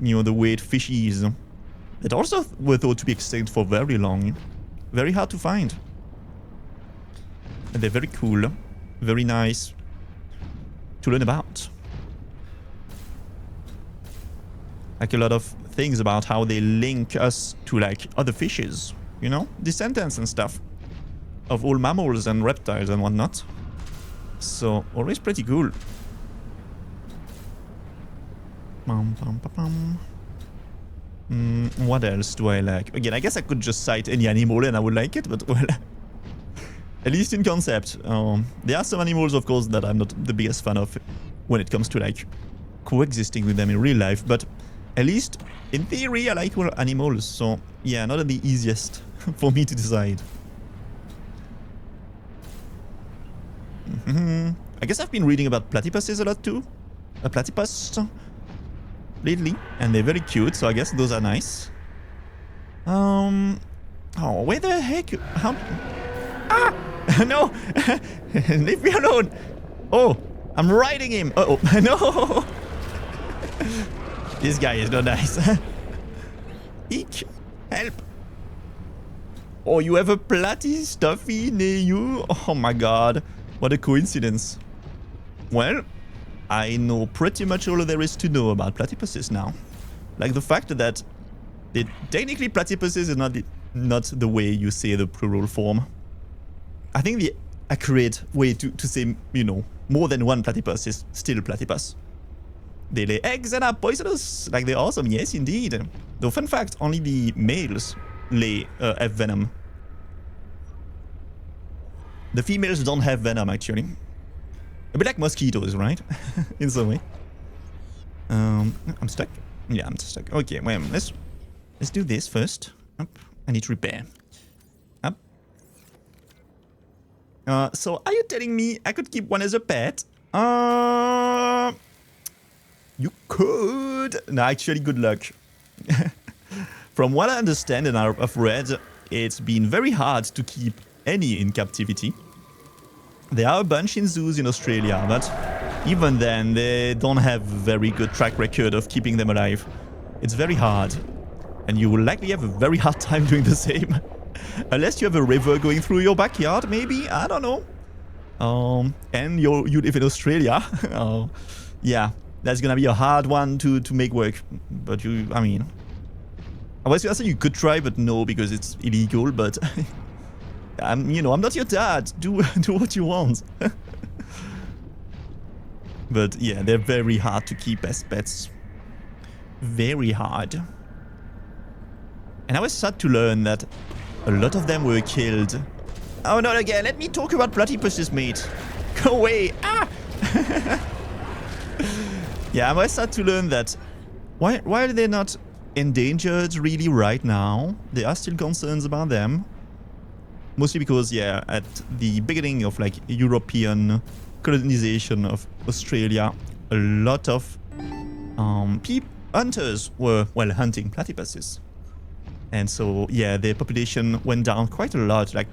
You know, the weird fishies that also were thought to be extinct for very long. Very hard to find. And they're very cool. Very nice to learn about. Like a lot of things about how they link us to like other fishes, you know, descendants and stuff of all mammals and reptiles and whatnot. So always pretty cool. What else do I like? Again, I guess I could just cite any animal and I would like it, but well, at least in concept. There are some animals, of course, that I'm not the biggest fan of when it comes to like coexisting with them in real life, but at least in theory I like all animals, so yeah, not the easiest for me to decide. I guess I've been reading about platypuses a lot too. A platypus lately, and they're very cute, so I guess those are nice. Oh, where the heck? How? Ah! No! Leave me alone! Oh, I'm riding him! Uh-oh, no! This guy is not nice. Eek! Help! Oh, you have a platy stuffy near you? Oh my god, what a coincidence. Well, I know pretty much all there is to know about platypuses now. Like the fact that technically platypuses is not the way you say the plural form. I think the accurate way to say, you know, more than one platypus is still platypus. They lay eggs and are poisonous. Like, they're awesome. Yes, indeed. Though, fun fact, only the males have venom. The females don't have venom, actually. A bit like mosquitoes, right? In some way. I'm stuck. Yeah, I'm stuck. Okay, well, let's do this first. Up. I need to repair. Up. So are you telling me I could keep one as a pet? You could. No, actually, good luck. From what I understand and I've read, it's been very hard to keep any in captivity. There are a bunch in zoos in Australia, but even then, they don't have a very good track record of keeping them alive. It's very hard. And you will likely have a very hard time doing the same. Unless you have a river going through your backyard, maybe? I don't know. And you live in Australia. Yeah, that's gonna be a hard one to make work. But I mean... I was gonna say you could try, but no, because it's illegal, but... I'm not your dad. Do what you want. But yeah, they're very hard to keep as pets. Very hard. And I was sad to learn that a lot of them were killed. Oh, not again. Let me talk about platypuses, mate. Go away. Ah! Yeah, I was sad to learn that why are they not endangered really right now? There are still concerns about them. Mostly because, yeah, at the beginning of like European colonization of Australia, a lot of hunters were, well, hunting platypuses. And so, yeah, their population went down quite a lot. Like,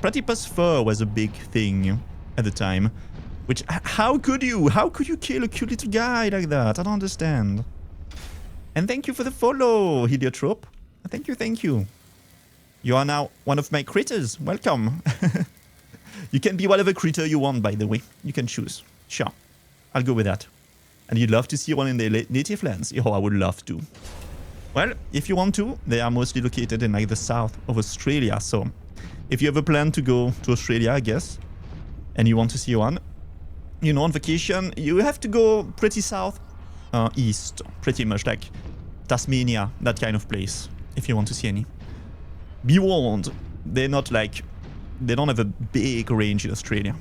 platypus fur was a big thing at the time. Which, how could you kill a cute little guy like that? I don't understand. And thank you for the follow, Heliotrope. Thank you. You are now one of my critters. Welcome. You can be whatever critter you want, by the way. You can choose. Sure. I'll go with that. And you'd love to see one in the native lands? Oh, I would love to. Well, if you want to, they are mostly located in like the south of Australia. So if you have a plan to go to Australia, I guess, and you want to see one, you know, on vacation, you have to go pretty south, east, pretty much like Tasmania, that kind of place, if you want to see any. Be warned, they're not like, they don't have a big range in Australia.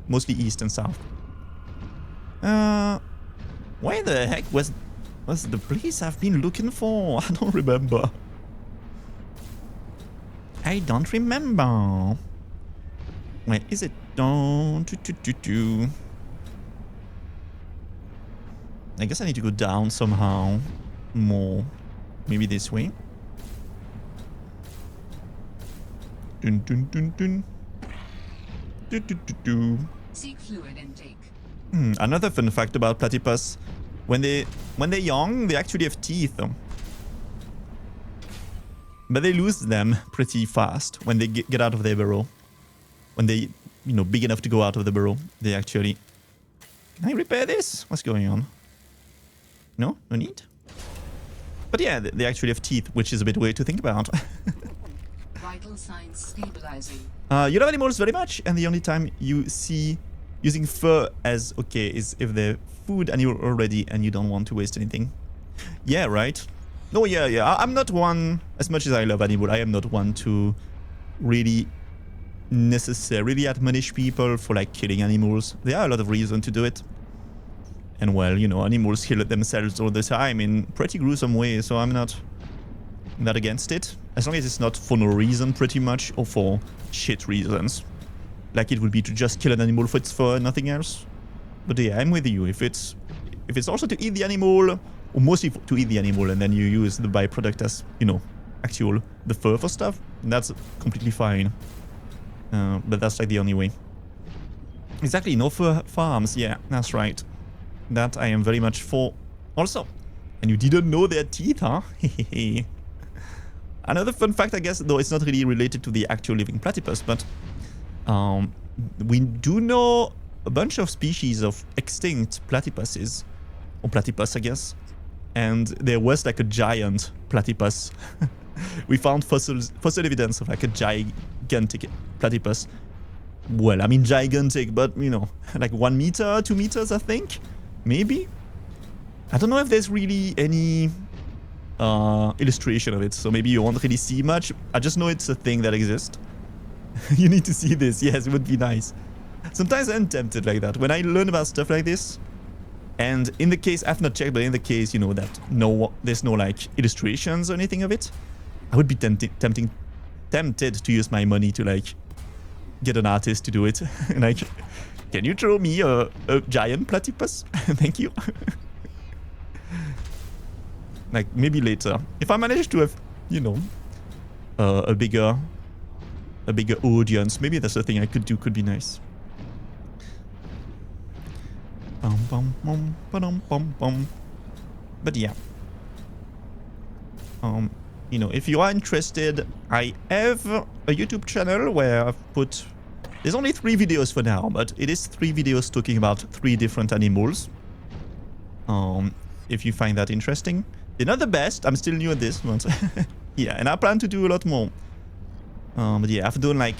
Mostly east and south. Where the heck was the place I've been looking for? I don't remember. I don't remember. Where is it? I guess I need to go down somehow. More. Maybe this way. Dun dun dun dun. Seek fluid intake. Another fun fact about platypus. When they're young, they actually have teeth. But they lose them pretty fast when they get out of their burrow. When they, you know, big enough to go out of the burrow, they actually... Can I repair this? What's going on? No? No need? But yeah, they actually have teeth, which is a bit weird to think about. Vital signs stabilizing. You love animals very much, and the only time you see using fur as okay is if they're food and you're already and you don't want to waste anything. Yeah, right? No, yeah. I'm not one, as much as I love animal, I am not one to really necessarily admonish people for like killing animals. There are a lot of reasons to do it. And well, you know, animals kill themselves all the time in pretty gruesome ways, so I'm not against it. As long as it's not for no reason, pretty much, or for shit reasons. Like it would be to just kill an animal for its fur and nothing else. But yeah, I'm with you. If it's also to eat the animal, or mostly to eat the animal, and then you use the byproduct as, you know, the fur for stuff, that's completely fine. But that's like the only way. Exactly, no fur farms. Yeah, that's right. That I am very much for also. And you didn't know their teeth, huh? Another fun fact, I guess, though it's not really related to the actual living platypus, but we do know a bunch of species of extinct platypuses. Or platypus, I guess. And there was like a giant platypus. We found fossil evidence of like a gigantic platypus. Well, I mean gigantic, but you know, like 1 meter, 2 meters, I think. Maybe? I don't know if there's really any illustration of it, so maybe you won't really see much. I just know it's a thing that exists. You need to see this. Yes, it would be nice. Sometimes I'm tempted like that. When I learn about stuff like this, and in the case, I've not checked, but in the case, you know, that there's no like illustrations or anything of it, I would be tempted to use my money to like get an artist to do it. And like, can you draw me a giant platypus? Thank you. Like maybe later, if I manage to have, you know, a bigger audience, maybe that's the thing I could do. Could be nice. But yeah, you know, if you are interested, I have a YouTube channel where I've put, there's only 3 videos for now, but it is 3 videos talking about 3 different animals. If you find that interesting. They're not the best, I'm still new at this, but yeah, and I plan to do a lot more. But yeah, I've done like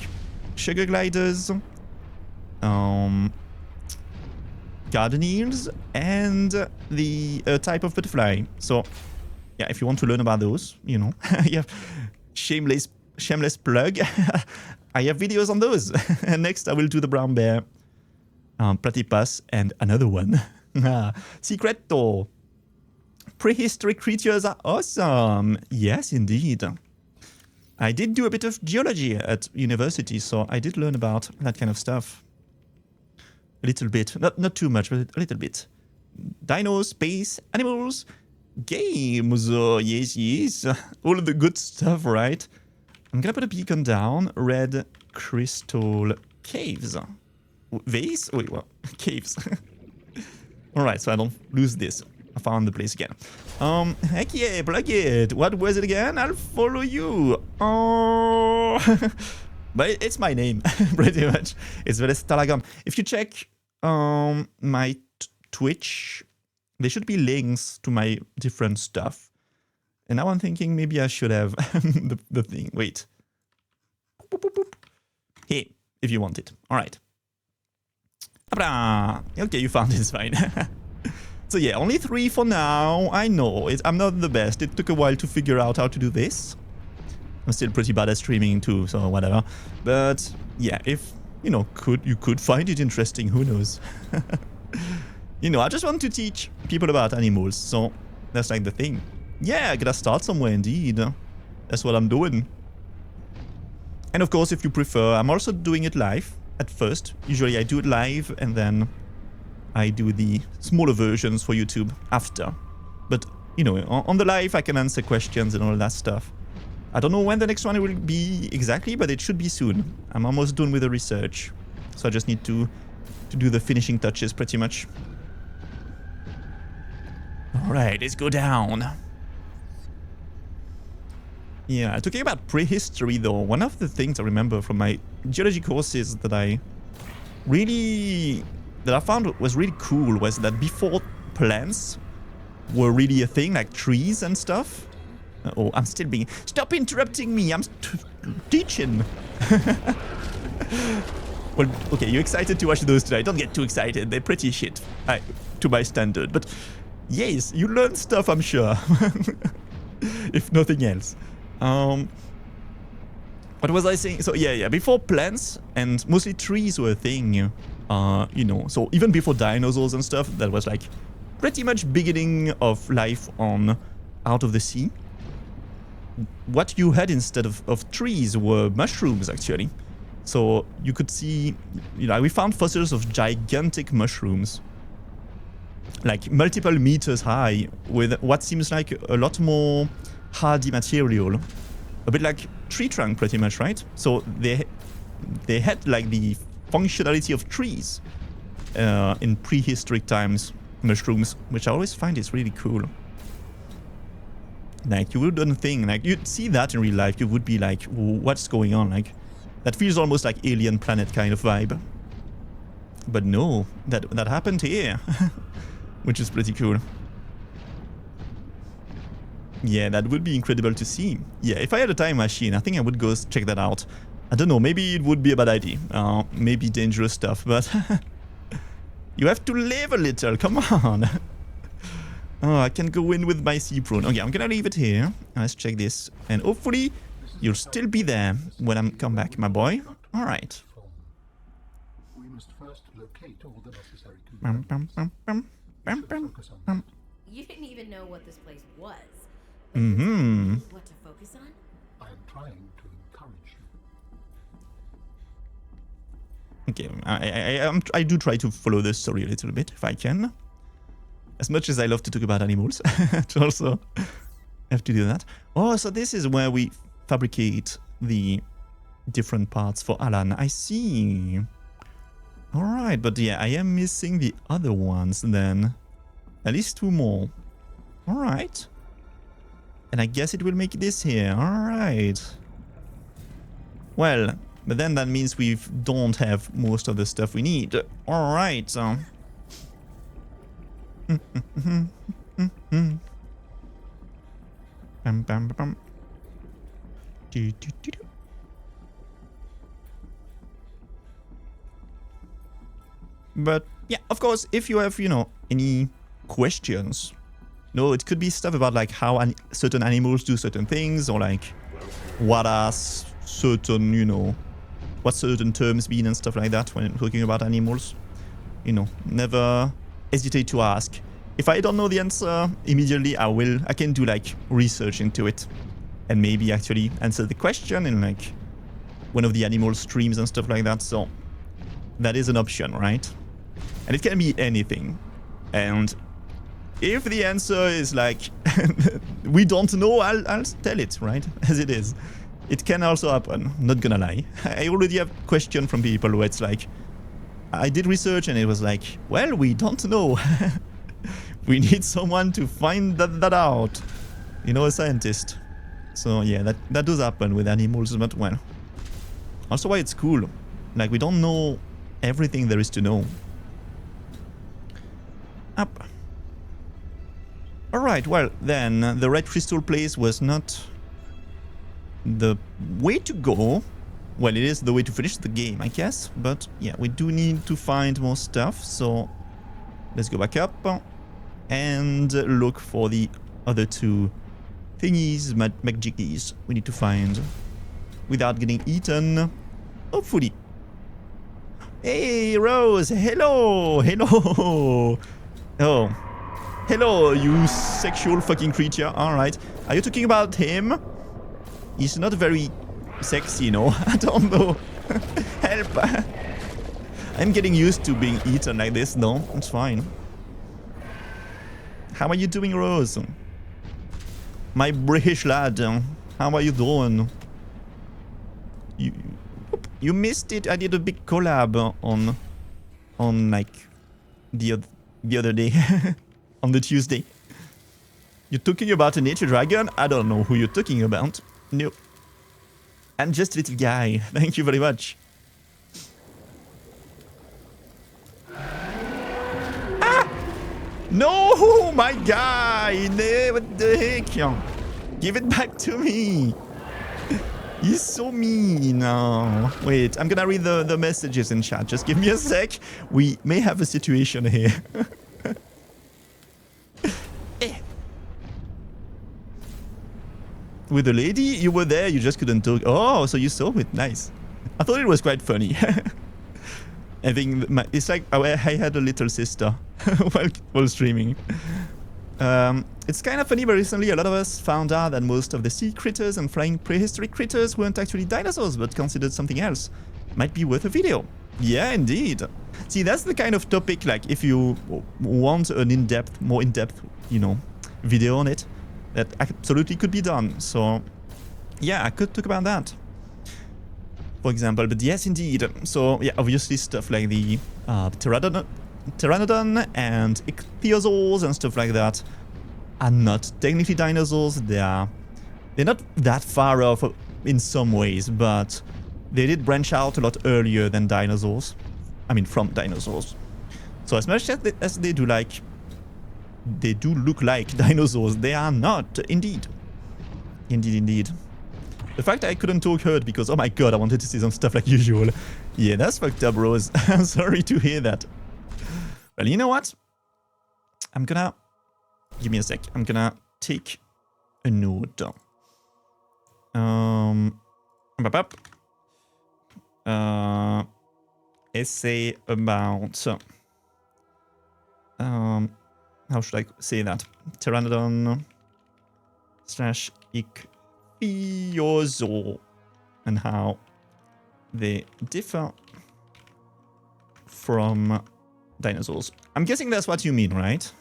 sugar gliders, garden eels, and the type of butterfly. So yeah, if you want to learn about those, you know, yeah, shameless plug. I have videos on those. And next I will do the brown bear, platypus, and another one. Secreto. Prehistoric creatures are awesome. Yes, indeed. I did do a bit of geology at university, so I did learn about that kind of stuff. A little bit. Not too much, but a little bit. Dinos, space, animals, games. Yes. All of the good stuff, right? I'm gonna put a beacon down. Red crystal caves. Vase? Wait, what? Caves. Alright, so I don't lose this. I found the place again. Heck yeah, plug it. What was it again? I'll follow you. Oh. But it's my name, pretty much. It's Veles Tarragon. If you check my Twitch, there should be links to my different stuff. And now I'm thinking maybe I should have the thing. Wait. Boop, boop, boop. Here, if you want it. All right. Okay, you found it. It's fine. So yeah, only 3 for now. I know I'm not the best. It took a while to figure out how to do this. I'm still pretty bad at streaming too, so whatever. But yeah, if you could find it interesting, who knows? I just want to teach people about animals, so that's like the thing. Yeah, I gotta start somewhere indeed. That's what I'm doing. And of course, if you prefer, I'm also doing it live at first. Usually I do it live and then I do the smaller versions for YouTube after. But, on the live I can answer questions and all that stuff. I don't know when the next one will be exactly, but it should be soon. I'm almost done with the research. So I just need to do the finishing touches pretty much. Alright, let's go down. Yeah, talking about prehistory though, one of the things I remember from my geology courses that I found was really cool was that before plants were really a thing, like trees and stuff. Oh, I'm still being... Stop interrupting me, I'm teaching. Well, okay, you're excited to watch those today. Don't get too excited, they're pretty shit, to my standard. But yes, you learn stuff, I'm sure. If nothing else. What was I saying? So yeah, before plants and mostly trees were a thing, so even before dinosaurs and stuff, that was like pretty much beginning of life out of the sea. What you had instead of trees were mushrooms, actually. So you could see, we found fossils of gigantic mushrooms, like multiple meters high, with what seems like a lot more hardy material. A bit like tree trunk, pretty much, right? So they had like the functionality of trees in prehistoric times, mushrooms, which I always find is really cool. Like, you wouldn't think, like, you'd see that in real life, you would be like, what's going on? Like, that feels almost like alien planet kind of vibe. But no, that happened here, which is pretty cool. Yeah, that would be incredible to see. Yeah, if I had a time machine, I think I would go check that out. I don't know, maybe it would be a bad idea. Maybe dangerous stuff, but... you have to live a little, come on. Oh, I can go in with my sea prune. Okay, I'm gonna leave it here. Let's check this. And hopefully, you'll still be there when I come back, my boy. Alright. We must first locate all the necessary You didn't even know what this place was. Mm-hmm. What to focus on? I am trying to encourage you. Okay, I do try to follow the story a little bit, if I can. As much as I love to talk about animals, to also have to do that. Oh, so this is where we fabricate the different parts for Alan. I see. Alright, but yeah, I am missing the other ones then. At least 2 more. Alright. And I guess it will make this here. Alright. Well, but then that means we don't have most of the stuff we need. Alright, so... But yeah, of course, if you have, any questions, it could be stuff about like how certain animals do certain things, or like what are certain, what certain terms mean and stuff like that when talking about animals. Never hesitate to ask. If I don't know the answer immediately, I can do like research into it and maybe actually answer the question in like one of the animal streams and stuff like that. So that is an option, right? And it can be anything. And if the answer is like we don't know, I'll tell it, right? As it is. It can also happen, not gonna lie. I already have questions from people where it's like, I did research and it was like, well, we don't know. We need someone to find that out. A scientist. So yeah, that does happen with animals, but well. Also why it's cool. Like, we don't know everything there is to know. Up. Alright, well, then, the red crystal place was not the way to go. Well, it is the way to finish the game, I guess. But, yeah, we do need to find more stuff, so let's go back up and look for the other two thingies, McJiggies, we need to find without getting eaten, hopefully. Hey, Rose, hello, hello. Oh, hello, you sexual fucking creature. All right, are you talking about him? He's not very sexy, no? I don't know. Help. I'm getting used to being eaten like this, no? It's fine. How are you doing, Rose? My British lad, how are you doing? You missed it. I did a big collab on like the other day, on the Tuesday. You're talking about a nature dragon? I don't know who you're talking about. No, I'm just a little guy. Thank you very much. No, my guy! No, what the heck? Give it back to me! He's so mean. No. Wait, I'm gonna read the messages in chat. Just give me a sec. We may have a situation here. With the lady, you were there, you just couldn't talk. Oh, so you saw it. Nice. I thought it was quite funny. I think it's like I had a little sister while streaming. It's kind of funny, but recently a lot of us found out that most of the sea critters and flying prehistoric critters weren't actually dinosaurs, but considered something else. Might be worth a video. Yeah, indeed. See, that's the kind of topic, like, if you want an more in-depth, you know, video on it, that absolutely could be done. So, yeah, I could talk about that, for example. But yes, indeed. So, yeah, obviously stuff like the Pteranodon and ichthyosaurs and stuff like that are not technically dinosaurs. They're not that far off in some ways, but they did branch out a lot earlier than dinosaurs. I mean, from dinosaurs. So as much as they do look like dinosaurs, they are not, indeed. Indeed. The fact that I couldn't talk hurt because, oh my god, I wanted to see some stuff like usual. Yeah, that's fucked up, Rose. I'm sorry to hear that. Well, you know what? Give me a sec. I'm gonna take a note. Essay about... how should I say that? Pteranodon / ichthyosaur and how they differ from dinosaurs. I'm guessing that's what you mean, right?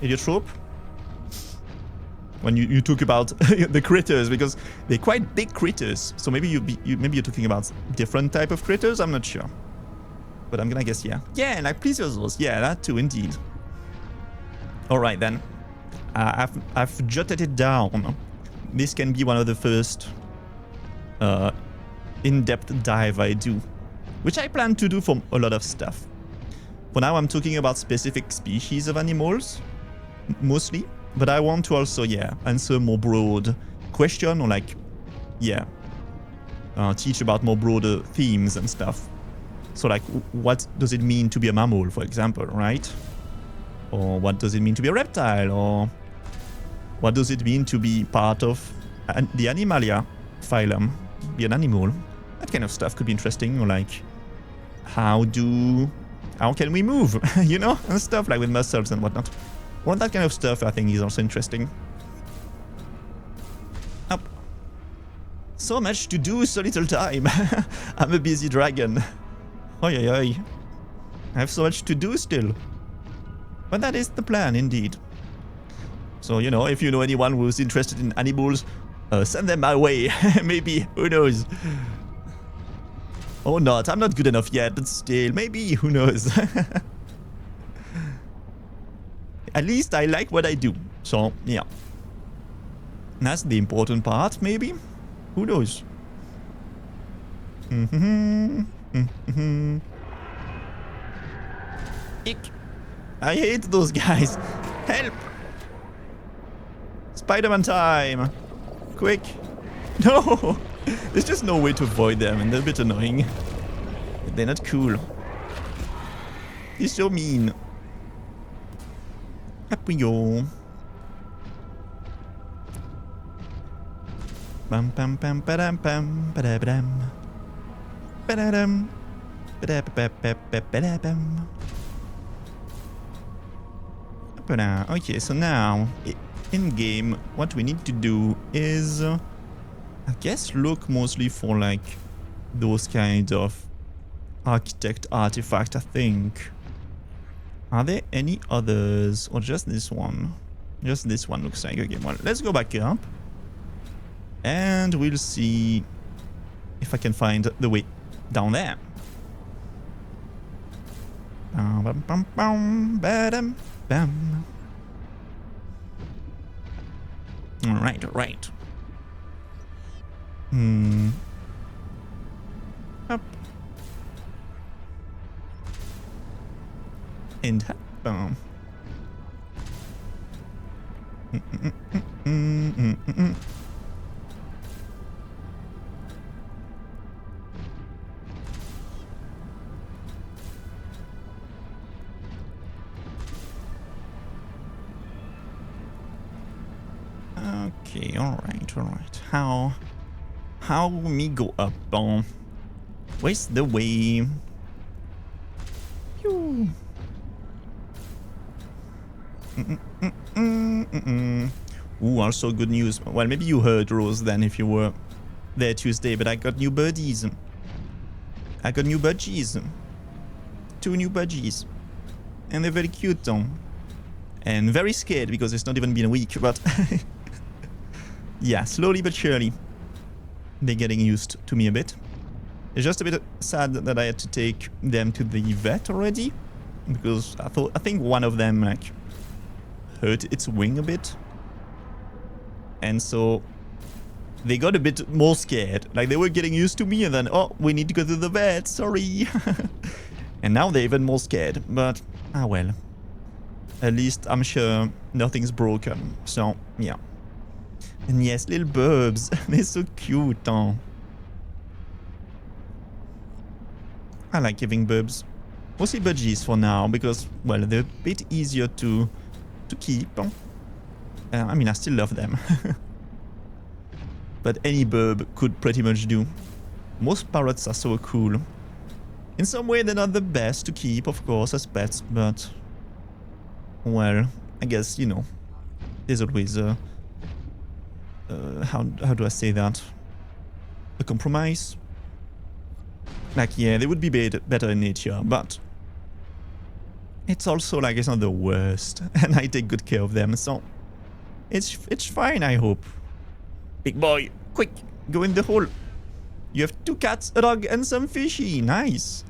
Idiotrope? When you talk about the critters, because they're quite big critters. So maybe you're talking about different type of critters. I'm not sure, but I'm gonna guess yeah. Yeah, like plesiosaurs. Yeah, that too, indeed. All right then. I've jotted it down. This can be one of the first in-depth dive I do, which I plan to do for a lot of stuff. For now, I'm talking about specific species of animals, mostly. But I want to also, yeah, answer more broad question, or like, yeah, teach about more broader themes and stuff. So like, what does it mean to be a mammal, for example, right? Or what does it mean to be a reptile? Or what does it mean to be part of the Animalia phylum, be an animal? That kind of stuff could be interesting. Or like, how can we move, you know, and stuff like with muscles and whatnot. Well, that kind of stuff I think is also interesting. Up. So much to do, so little time. I'm a busy dragon. Oi, oi, oi. I have so much to do still. But that is the plan, indeed. So, you know, if you know anyone who's interested in animals, send them my way. Maybe, who knows? Or not, I'm not good enough yet, but still, maybe, who knows? At least I like what I do. So, yeah. That's the important part, maybe? Who knows? Ick. I hate those guys. Help! Spider-Man time! Quick! No! There's just no way to avoid them, and they're a bit annoying. They're not cool. They're so mean. Up we go. Bam bam bam badam bam badabam. Badadam. Badabababababam. Okay, so now in game, what we need to do is, I guess, look mostly for like those kind of architect artifact. I think. Are there any others, or just this one? Just this one looks like. Okay, well, let's go back up, and we'll see if I can find the way down there. Bam bam bam badam. Bam. Alright, alright. Up. And up. Boom. Okay, alright, alright. How me go up? Where's the way? Phew. Ooh, also good news. Well, maybe you heard, Rose, then, if you were there Tuesday, but I got new birdies. I got new budgies. 2 new budgies. And they're very cute, though. And very scared, because it's not even been a week, but... yeah, slowly but surely, they're getting used to me a bit. It's just a bit sad that I had to take them to the vet already, because I think one of them like hurt its wing a bit, and so they got a bit more scared. Like they were getting used to me, and then we need to go to the vet. Sorry, and now they're even more scared. But well, at least I'm sure nothing's broken. So yeah. And yes, little burbs. They're so cute, huh? I like giving burbs. Mostly budgies for now, because, well, they're a bit easier to keep. I mean, I still love them. But any burb could pretty much do. Most parrots are so cool. In some way, they're not the best to keep, of course, as pets, but... well, I guess, you know, there's always a... how do I say that? A compromise? Like, yeah, they would be better in nature, but it's also like it's not the worst, and I take good care of them, so it's fine, I hope. Big boy, quick, go in the hole. You have 2 cats, a dog, and some fishy. Nice.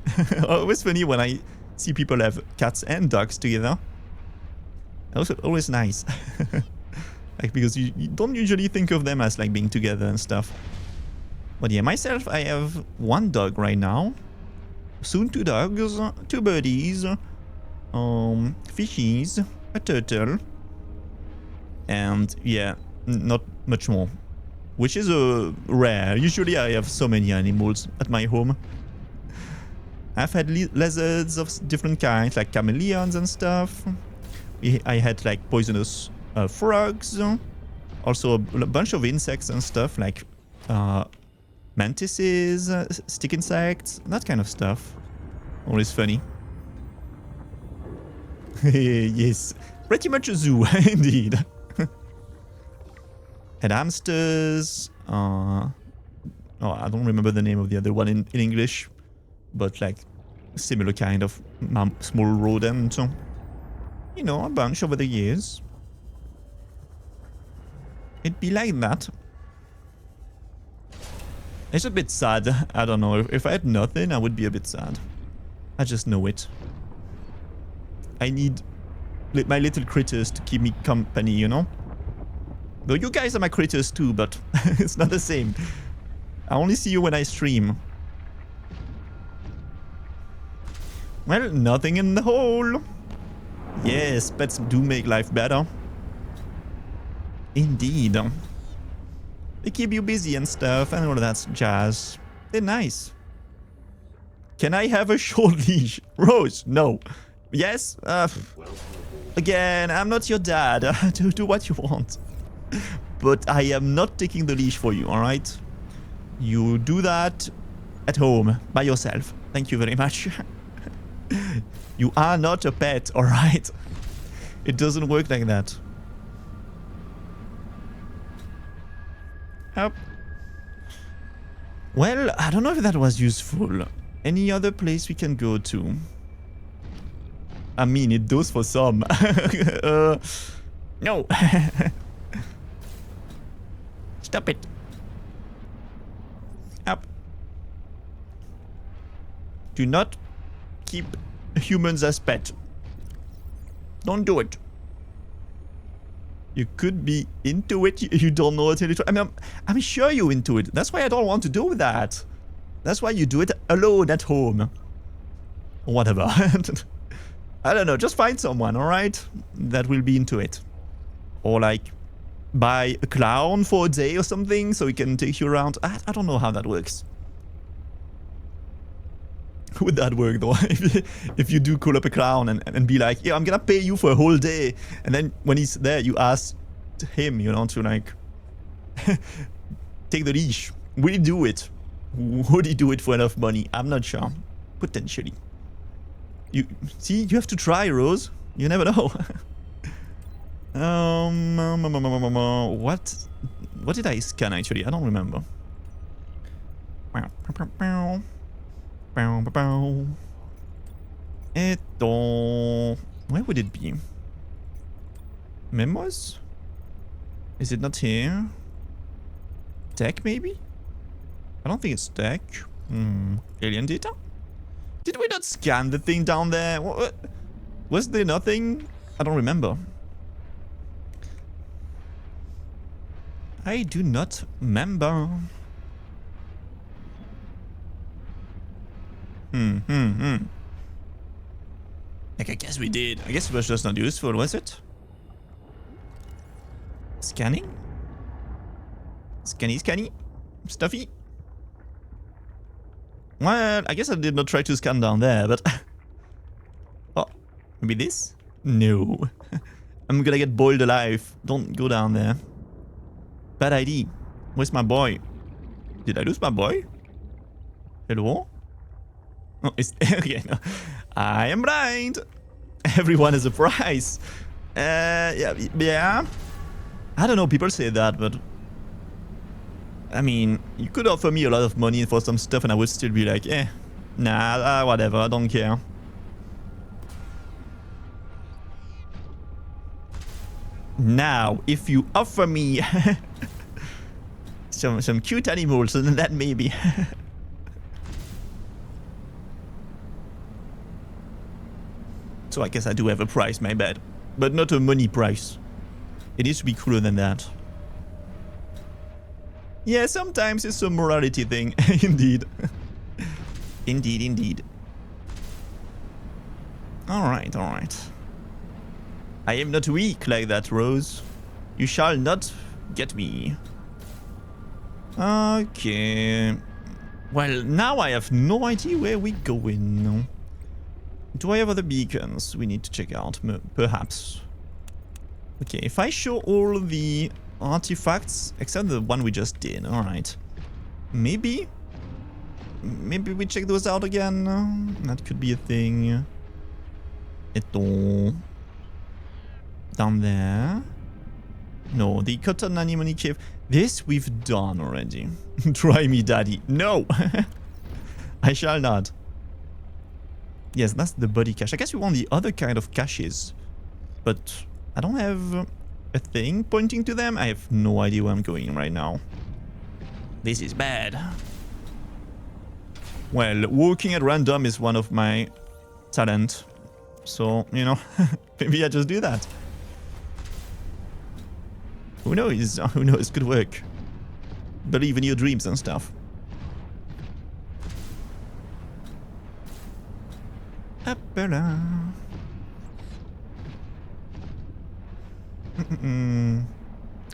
Always funny when I see people have cats and dogs together. Also, always nice. Like, because you don't usually think of them as like being together and stuff. But yeah, myself, I have 1 dog right now. Soon 2 dogs, 2 birdies, fishies, a turtle, and yeah, not much more. Which is rare. Usually I have so many animals at my home. I've had lizards of different kinds, like chameleons and stuff. I had like poisonous frogs, also a bunch of insects and stuff, like mantises, stick insects, that kind of stuff. Always funny. Yes, pretty much a zoo, indeed. Had hamsters. I don't remember the name of the other one in English, but like similar kind of small rodent. So, you know, a bunch over the years. It'd be like that. It's a bit sad. I don't know. If I had nothing, I would be a bit sad. I just know it. I need my little critters to keep me company, you know? Though you guys are my critters too, but it's not the same. I only see you when I stream. Well, nothing in the hole. Yes, pets do make life better. Indeed. They keep you busy and stuff and all that jazz. They're nice. Can I have a short leash? Rose, no. Yes? Again, I'm not your dad. Do what you want. But I am not taking the leash for you, alright? You do that at home, by yourself. Thank you very much. You are not a pet, alright? It doesn't work like that. Yep. Well, I don't know if that was useful. Any other place we can go to? I mean, it does for some. No. Stop it. Up. Do not keep humans as pet. Don't do it. You could be into it. You don't know what it is. I mean, I'm sure you're into it. That's why I don't want to do that. That's why you do it alone at home. Whatever. I don't know. Just find someone, alright? That will be into it. Or like, buy a clown for a day or something so he can take you around. I don't know how that works. Would that work though? If you do call up a clown and be like, yeah, I'm gonna pay you for a whole day. And then when he's there, you ask him, you know, to like, take the leash. Will he do it? Would he do it for enough money? I'm not sure. Potentially. You see, you have to try, Rose. You never know. What did I scan actually? I don't remember. Where would it be? Memos? Is it not here? Tech maybe? I don't think it's tech. Alien data? Did we not scan the thing down there? What? Was there nothing? I don't remember. I do not remember. Like, I guess we did. I guess it was just not useful, was it? Scanning? Scanny? Stuffy? Well, I guess I did not try to scan down there, but... Oh, maybe this? No. I'm gonna get boiled alive. Don't go down there. Bad idea. Where's my boy? Did I lose my boy? Hello? Oh, it's... Okay, no. I am blind. Everyone is a prize. Yeah. I don't know, people say that, but... I mean, you could offer me a lot of money for some stuff and I would still be like, nah, whatever, I don't care. Now, if you offer me some cute animals, then that maybe. So I guess I do have a price, my bad. But not a money price. It needs to be cooler than that. Yeah, sometimes it's a morality thing. Indeed. Indeed. Alright. I am not weak like that, Rose. You shall not get me. Okay. Well, now I have no idea where we're going. Do I have other beacons we need to check out? Perhaps. Okay, if I show all the artifacts, except the one we just did, alright. Maybe we check those out again? That could be a thing. Down there. No, the cotton anemone cave. This we've done already. Try me, daddy. No! I shall not. Yes, that's the body cache. I guess we want the other kind of caches. But I don't have a thing pointing to them. I have no idea where I'm going right now. This is bad. Well, walking at random is one of my talent. So, you know, maybe I just do that. Who knows? Who knows? Could work. Believe in your dreams and stuff.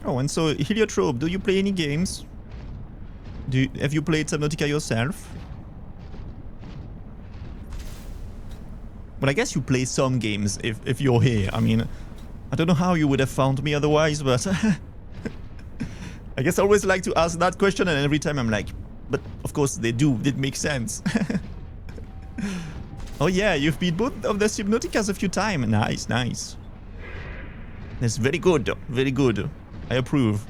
Oh, and so Heliotrope, do you play any games? Have you played Subnautica yourself? Well, I guess you play some games if you're here. I mean, I don't know how you would have found me otherwise, but I guess I always like to ask that question, and every time I'm like, but of course they do. It makes sense. Oh yeah, you've beat both of the Subnauticas a few times. Nice, nice. That's very good. Very good. I approve.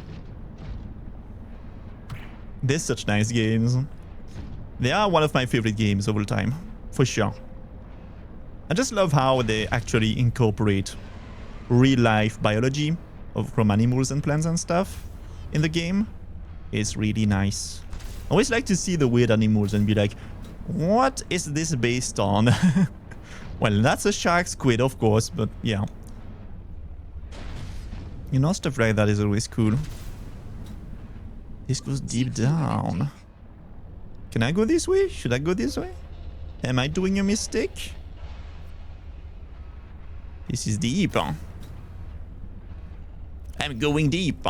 They're such nice games. They are one of my favorite games of all time, for sure. I just love how they actually incorporate real-life biology from animals and plants and stuff in the game. It's really nice. I always like to see the weird animals and be like, what is this based on? Well, that's a shark squid, of course, but yeah. You know, stuff like that is always cool. This goes deep down. Can I go this way? Should I go this way? Am I doing a mistake? This is deep. I'm going deep.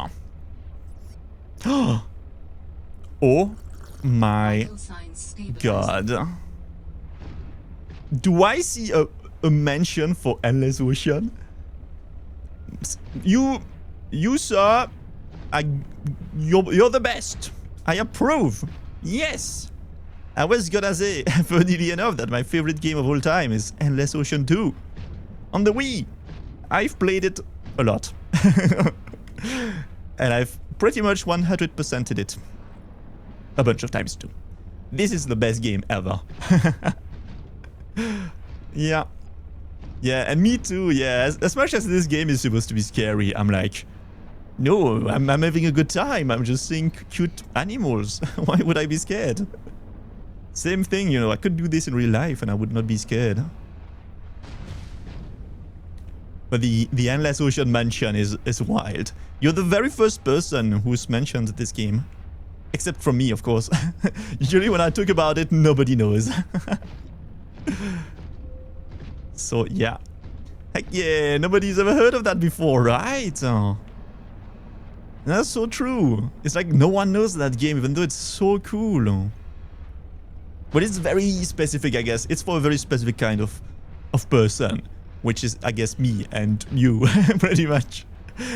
Oh my god. Do I see a mention for Endless Ocean? You sir, you're the best. I approve. Yes. I was gonna say, funnily enough, that my favorite game of all time is Endless Ocean 2. On the Wii. I've played it a lot. And I've pretty much 100%ed it. A bunch of times too. This is the best game ever. Yeah. Yeah, and me too, yeah. As much as this game is supposed to be scary, I'm like, no, I'm having a good time. I'm just seeing cute animals. Why would I be scared? Same thing, you know, I could do this in real life and I would not be scared. But the Endless Ocean mention is wild. You're the very first person who's mentioned this game. Except from me, of course. Usually when I talk about it, nobody knows. So, yeah. Heck yeah, nobody's ever heard of that before, right? Oh. That's so true. It's like no one knows that game, even though it's so cool. But it's very specific, I guess. It's for a very specific kind of person. Which is, I guess, me and you, pretty much.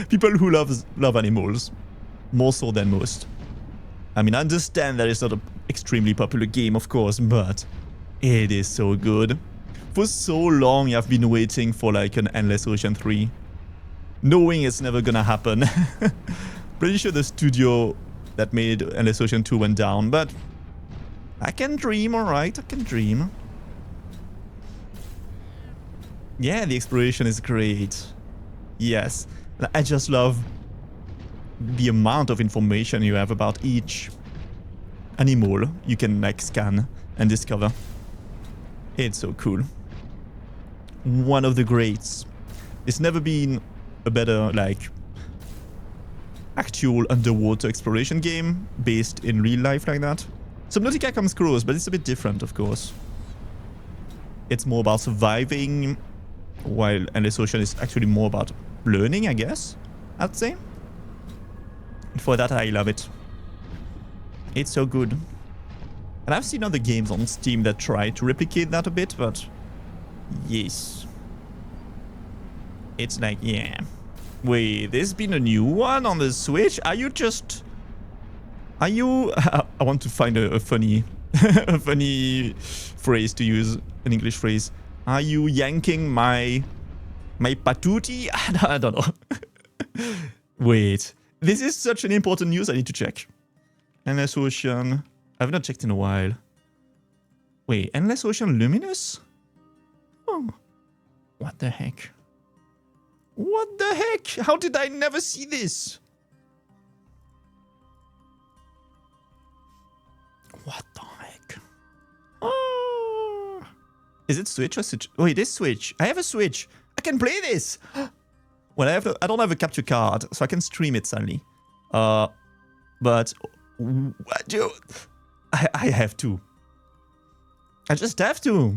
People who love animals. More so than most. I mean, I understand that it's not an extremely popular game, of course, but it is so good. For so long, I've been waiting for like an Endless Ocean 3. Knowing it's never gonna happen. Pretty sure the studio that made Endless Ocean 2 went down, but I can dream, alright, I can dream. Yeah, the exploration is great. Yes, I just love the amount of information you have about each animal you can like scan and discover. It's so cool. One of the greats. There's never been a better like actual underwater exploration game based in real life like that. Subnautica comes close, but it's a bit different, of course. It's more about surviving, while Endless Ocean is actually more about learning, I guess, I'd say. And for that, I love it. It's so good. And I've seen other games on Steam that try to replicate that a bit, but yes. It's like, yeah. Wait, there's been a new one on the Switch? Are you just... Are you... I want to find a funny... a funny phrase to use, an English phrase. Are you yanking my patootie? I don't know. Wait. This is such an important news I need to check. Endless Ocean. I've not checked in a while. Wait, Endless Ocean Luminous? Oh. What the heck? What the heck? How did I never see this? What the heck? Oh. Is it Switch or Switch? Oh, it is Switch. I have a Switch. I can play this. Well, I don't have a capture card, so I can stream it suddenly. But what do I have to? I just have to.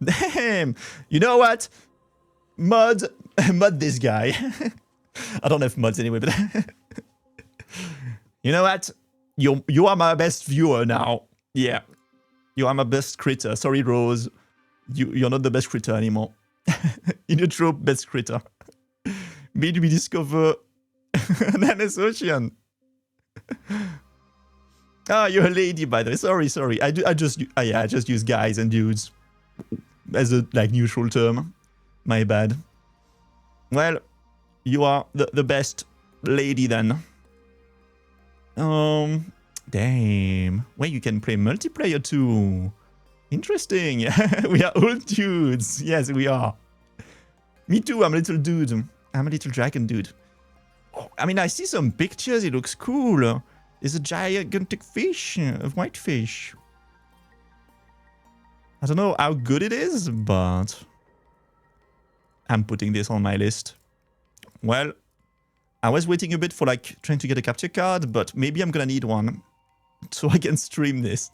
Damn. You know what? mod this guy. I don't have mods anyway, but you know what? You are my best viewer now. Yeah, you are my best critter. Sorry, Rose, you're not the best critter anymore. In your trope, best critter. Maybe we discover an endless ocean. Ah, you're a lady, by the way. Sorry. I just use guys and dudes as a like neutral term. My bad. Well, you are the best lady then. Damn. Well, you can play multiplayer too. Interesting. We are all dudes. Yes, we are. Me too. I'm a little dude. I'm a little dragon dude. I mean, I see some pictures. It looks cool. There's a gigantic fish, a white fish. I don't know how good it is, but I'm putting this on my list. Well, I was waiting a bit for like trying to get a capture card, but maybe I'm gonna need one so I can stream this.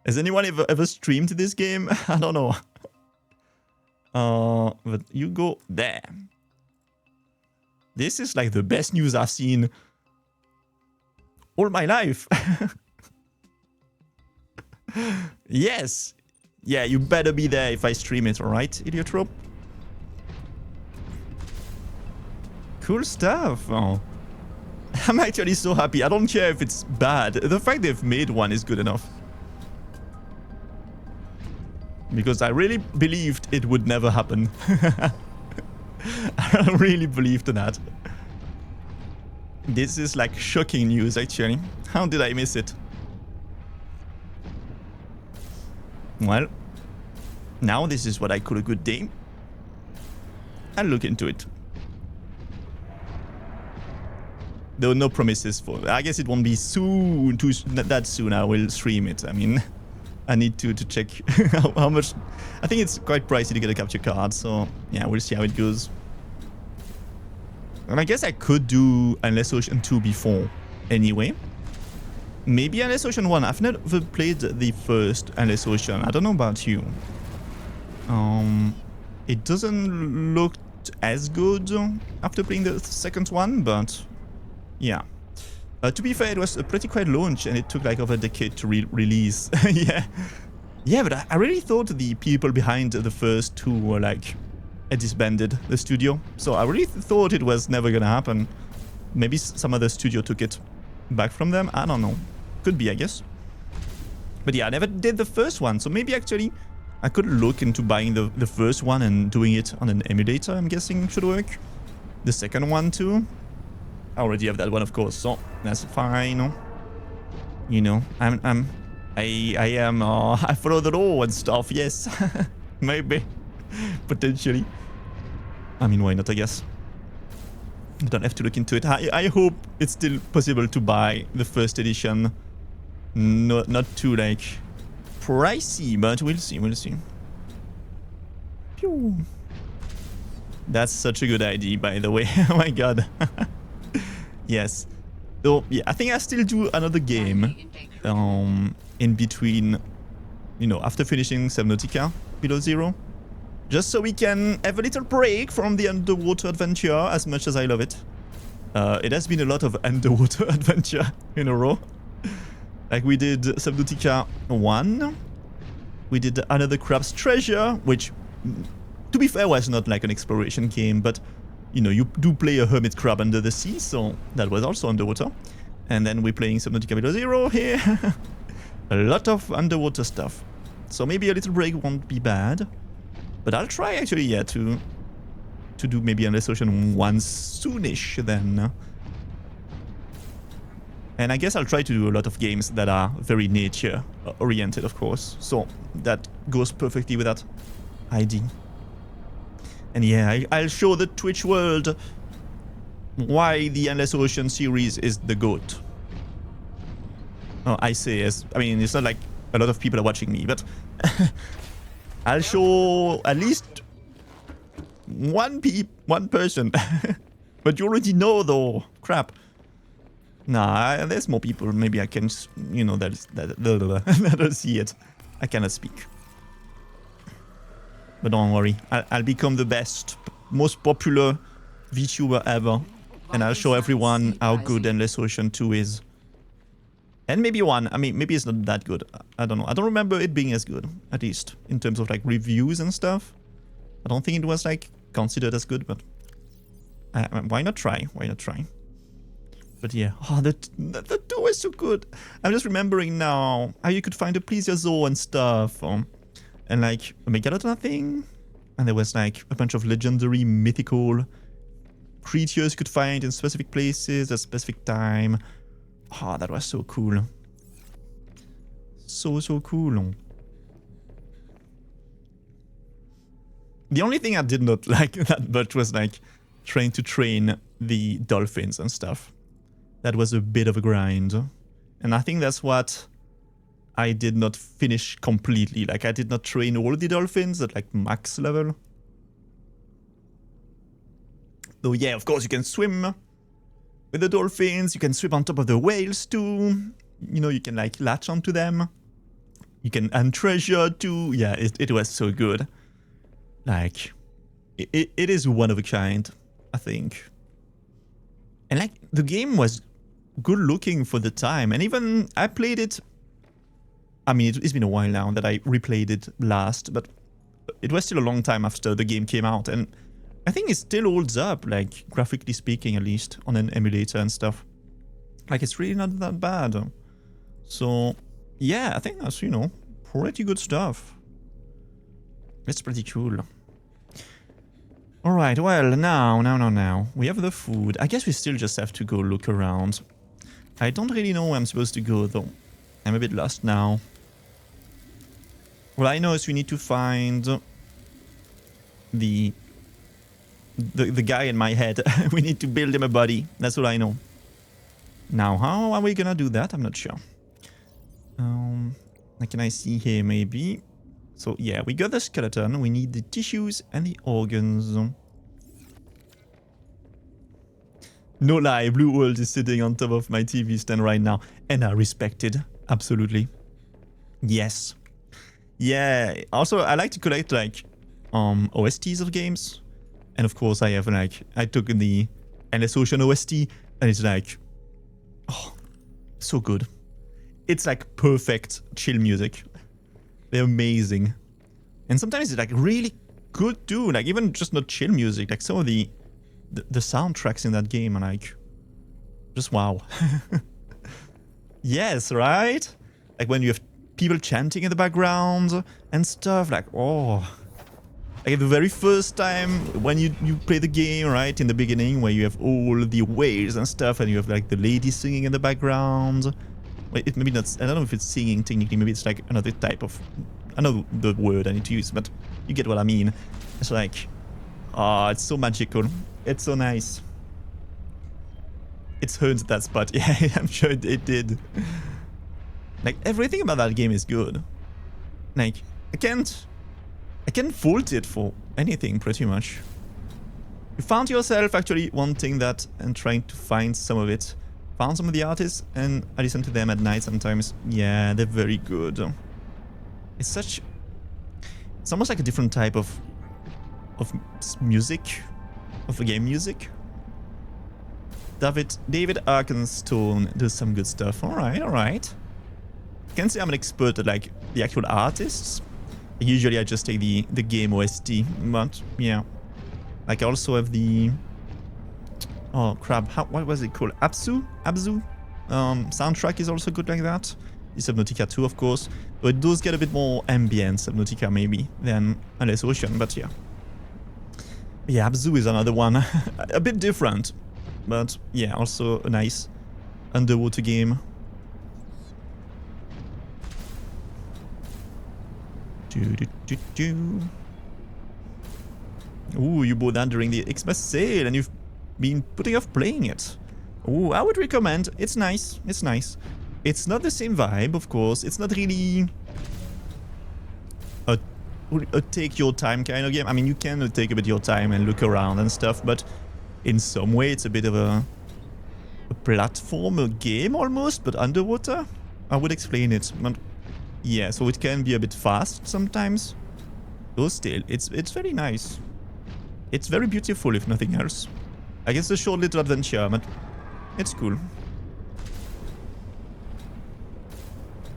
Has anyone ever streamed this game? I don't know. But you go there. This is like the best news I've seen all my life. Yes. Yeah, you better be there if I stream it, alright, Idiotrope? Cool stuff. Oh. I'm actually so happy. I don't care if it's bad. The fact they've made one is good enough. Because I really believed it would never happen. I really believed that. This is like shocking news, actually. How did I miss it? Well, now this is what I call a good day. I'll look into it. There are no promises for it. I guess it won't be soon, that soon I will stream it. I mean, I need to check how much. I think it's quite pricey to get a capture card, so yeah, we'll see how it goes. And I guess I could do Endless Ocean 2 before anyway. Maybe Endless Ocean 1. I've never played the first Endless Ocean. I don't know about you. It doesn't look as good after playing the second one, but yeah. To be fair, it was a pretty quiet launch and it took like over a decade to release. Yeah. Yeah, but I really thought the people behind the first two were like disbanded the studio. So I really thought it was never gonna happen. Maybe some other studio took it back from them. I don't know. Could be, I guess. But yeah, I never did the first one. So maybe actually I could look into buying the first one and doing it on an emulator, I'm guessing should work. The second one too. I already have that one, of course, so that's fine. You know, I follow the law and stuff, yes. Maybe. Potentially. I mean, why not, I guess. I don't have to look into it. I hope it's still possible to buy the first edition. Not too, like, pricey, but we'll see, we'll see. Pew. That's such a good idea, by the way. Oh my god. Yes. So, yeah, I think I still do another game in between, you know, after finishing Subnautica Below Zero. Just so we can have a little break from the underwater adventure, as much as I love it. It has been a lot of underwater adventure in a row. Like we did Subnautica 1. We did Another Crab's Treasure, which, to be fair, was not like an exploration game, but you know, you do play a hermit crab under the sea, so that was also underwater. And then we're playing Subnautica Below Zero here. A lot of underwater stuff. So maybe a little break won't be bad. But I'll try actually, yeah, to do maybe Endless Ocean 1 soonish then. And I guess I'll try to do a lot of games that are very nature oriented, of course. So that goes perfectly with that idea. And yeah, I'll show the Twitch world why the Endless Ocean series is the GOAT. Oh, I say, as I mean, it's not like a lot of people are watching me, but I'll show at least one person. But you already know, though. Crap. Nah, there's more people. Maybe I can, you know, that'll see it. I cannot speak. But don't worry, I'll become the best, most popular VTuber ever. And I'll show everyone how good Endless Ocean 2 is. And maybe 1. I mean, maybe it's not that good. I don't know. I don't remember it being as good, at least, in terms of, like, reviews and stuff. I don't think it was, like, considered as good, but... why not try? Why not try? But yeah, oh, the 2 is so good. I'm just remembering now how you could find a plesiosaur and stuff. And, like, a megalodon thing. And there was, like, a bunch of legendary, mythical creatures you could find in specific places at specific time. Oh, that was so cool. So cool. The only thing I did not like that much was like trying to train the dolphins and stuff. That was a bit of a grind. And I think that's what I did not finish completely. Like I did not train all the dolphins at like max level. Though yeah, of course you can swim with the dolphins, you can swim on top of the whales too. You know, you can like latch onto them. You can earn treasure too. Yeah, it was so good. Like, it is one of a kind, I think. And like, the game was good looking for the time. And even, I played it... I mean, it's been a while now that I replayed it last, but it was still a long time after the game came out. And I think it still holds up, like, graphically speaking, at least, on an emulator and stuff. Like, it's really not that bad. So, yeah, I think that's, you know, pretty good stuff. It's pretty cool. Alright, well, now. We have the food. I guess we still just have to go look around. I don't really know where I'm supposed to go, though. I'm a bit lost now. What I know is we need to find the guy in my head. We need to build him a body. That's what I know. Now, how are we gonna do that? I'm not sure. Can I see here, maybe? So, yeah, we got the skeleton. We need the tissues and the organs. No lie, Blue World is sitting on top of my TV stand right now. And I respect it. Absolutely. Yes. Yeah. Also, I like to collect, like, OSTs of games. And of course, I have, like, I took the Endless Ocean OST. And it's like, oh, so good. It's like perfect chill music. They're amazing. And sometimes it's like really good too. Like even just not chill music. Like some of the soundtracks in that game are like just wow. Yes, right? Like when you have people chanting in the background and stuff. Like, oh. Like the very first time when you play the game, right? In the beginning where you have all the whales and stuff and you have like the lady singing in the background. Wait, maybe not. I don't know if it's singing technically. Maybe it's like another type of. I know the word I need to use, but you get what I mean. It's like, oh, it's so magical. It's so nice. It's earned that spot. Yeah, I'm sure it did. Like everything about that game is good. Like I can't fault it for anything pretty much. You found yourself actually wanting that and trying to find some of it. Found some of the artists and I listen to them at night sometimes. Yeah, they're very good. It's such... It's almost like a different type of music. Of the game music. David Arkenstone does some good stuff. Alright. Can't say I'm an expert at like the actual artists. Usually I just take the game OST. But yeah. Like I also have the... Oh crap, what was it called? Abzu? Soundtrack is also good like that. The Subnautica 2, of course. But it does get a bit more ambient, Subnautica maybe, than Endless Ocean, but yeah. Yeah, Abzu is another one. A bit different. But yeah, also a nice underwater game. Ooh, you bought that during the Xmas sale and you've been putting off playing it. Oh, I would recommend. It's nice. It's nice. It's not the same vibe, of course. It's not really a take your time kind of game. I mean, you can take a bit your time and look around and stuff, but in some way it's a bit of a platformer game almost, but underwater. I would explain it. But yeah, so it can be a bit fast sometimes. Though still, it's very nice. It's very beautiful, if nothing else. I guess a short little adventure, but it's cool.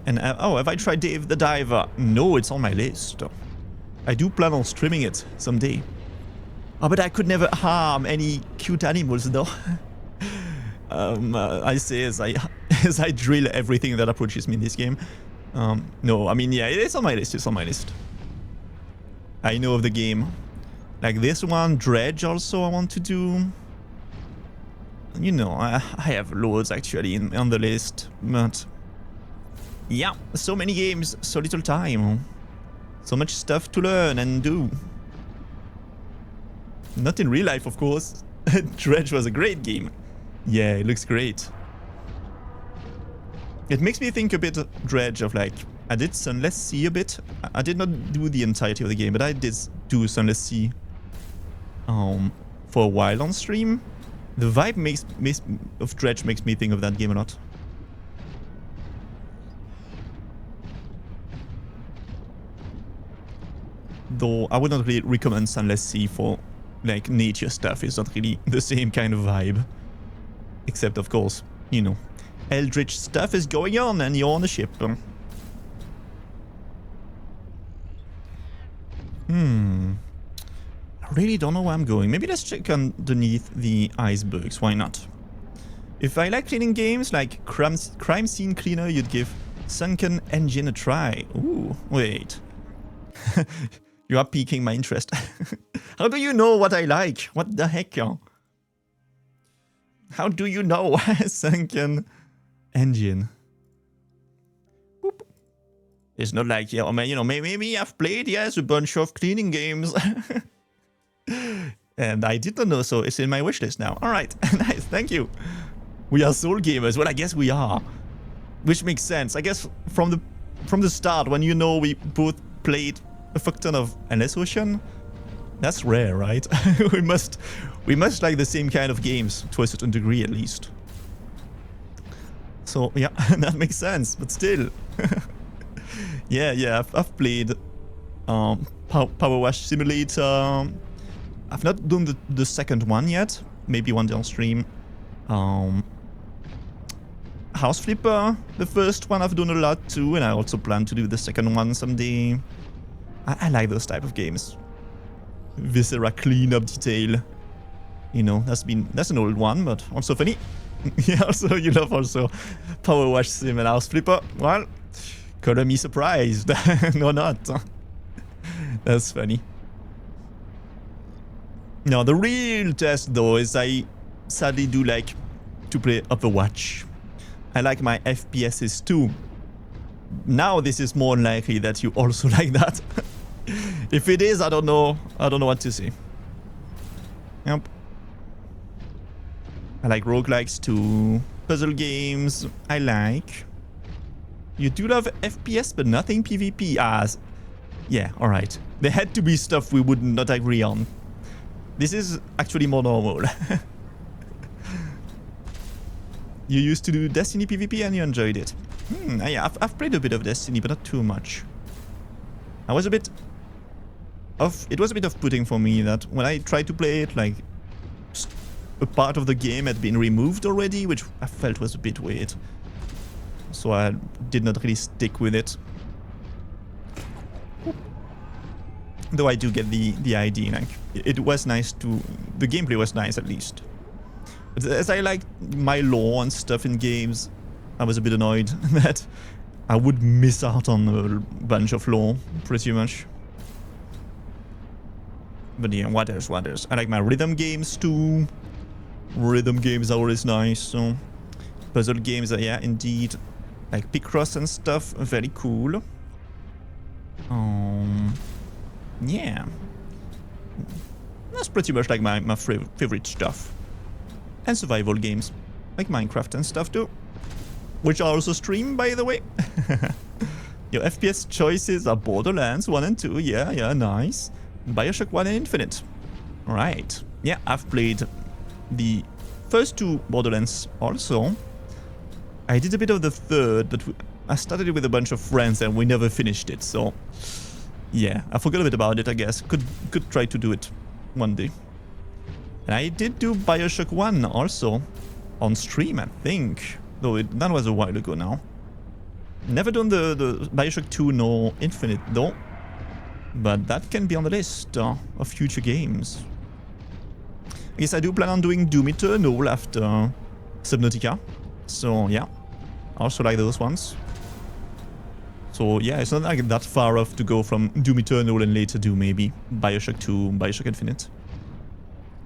And oh, have I tried Dave the Diver? No, it's on my list. I do plan on streaming it someday. Oh, but I could never harm any cute animals, though. I say as I drill everything that approaches me in this game. No, I mean, yeah, it's on my list. It's on my list. I know of the game. Like this one, Dredge also I want to do. You know, I have loads actually on the list, but yeah, so many games, so little time. So much stuff to learn and do. Not in real life, of course. Dredge was a great game. Yeah, it looks great. It makes me think a bit of Dredge of like, I did Sunless Sea a bit. I did not do the entirety of the game, but I did do Sunless Sea for a while on stream. The vibe of Dredge makes me think of that game a lot. Though I would not really recommend Sunless Sea for like nature stuff. It's not really the same kind of vibe. Except of course, you know, eldritch stuff is going on and you're on a ship. I really don't know where I'm going. Maybe let's check underneath the icebergs. Why not? If I like cleaning games like Crime Scene Cleaner, you'd give Sunken Engine a try. Ooh, wait. You are piquing my interest. How do you know what I like? What the heck? How do you know? Sunken Engine. Boop. It's not like, yeah, you know, maybe I've played, yes, a bunch of cleaning games. And I didn't know, so it's in my wishlist now. All right, nice, thank you. We are soul gamers. Well, I guess we are, which makes sense. I guess from the start, when you know we both played a fuck ton of Endless Ocean, that's rare, right? we must like the same kind of games to a certain degree, at least. So yeah, that makes sense. But still, yeah, I've played Power Wash Simulator. I've not done the second one yet. Maybe one day on stream. House Flipper, the first one I've done a lot too, and I also plan to do the second one someday. I like those type of games. Viscera cleanup detail. You know, that's an old one, but also funny. Yeah, also you love also Power Wash Sim and House Flipper. Well, color me surprised. No, not. That's funny. No, the real test though is I sadly do like to play Overwatch. I like my FPSs too. Now this is more likely that you also like that. If it is, I don't know what to say. Yep. I like roguelikes too. Puzzle games, I like. You do love FPS, but nothing PvP. Yeah, alright. There had to be stuff we would not agree on. This is actually more normal. You used to do Destiny PvP and you enjoyed it. Yeah, I've played a bit of Destiny, but not too much. It was a bit off-putting for me that when I tried to play it, like, a part of the game had been removed already, which I felt was a bit weird. So I did not really stick with it. Though I do get the idea, like, it was nice to... The gameplay was nice, at least. But as I like my lore and stuff in games, I was a bit annoyed that I would miss out on a bunch of lore, pretty much. But yeah, what else? I like my rhythm games too. Rhythm games are always nice, so... Puzzle games are, yeah, indeed. Like Picross and stuff, very cool. Yeah. That's pretty much like my favorite stuff. And survival games, like Minecraft and stuff too. Which are also streamed, by the way. Your FPS choices are Borderlands 1 and 2, yeah, nice. Bioshock 1 and Infinite. Alright. Yeah, I've played the first two Borderlands also. I did a bit of the third, but I started it with a bunch of friends and we never finished it, so... yeah, I forgot a bit about it, I guess. Could try to do it one day. And I did do Bioshock 1 also on stream, I think. Though that was a while ago now. Never done the Bioshock 2 nor Infinite though. But that can be on the list of future games. I guess I do plan on doing Doom Eternal after Subnautica. So yeah, I also like those ones. So yeah, it's not like that far off to go from Doom Eternal and later do maybe Bioshock 2, Bioshock Infinite.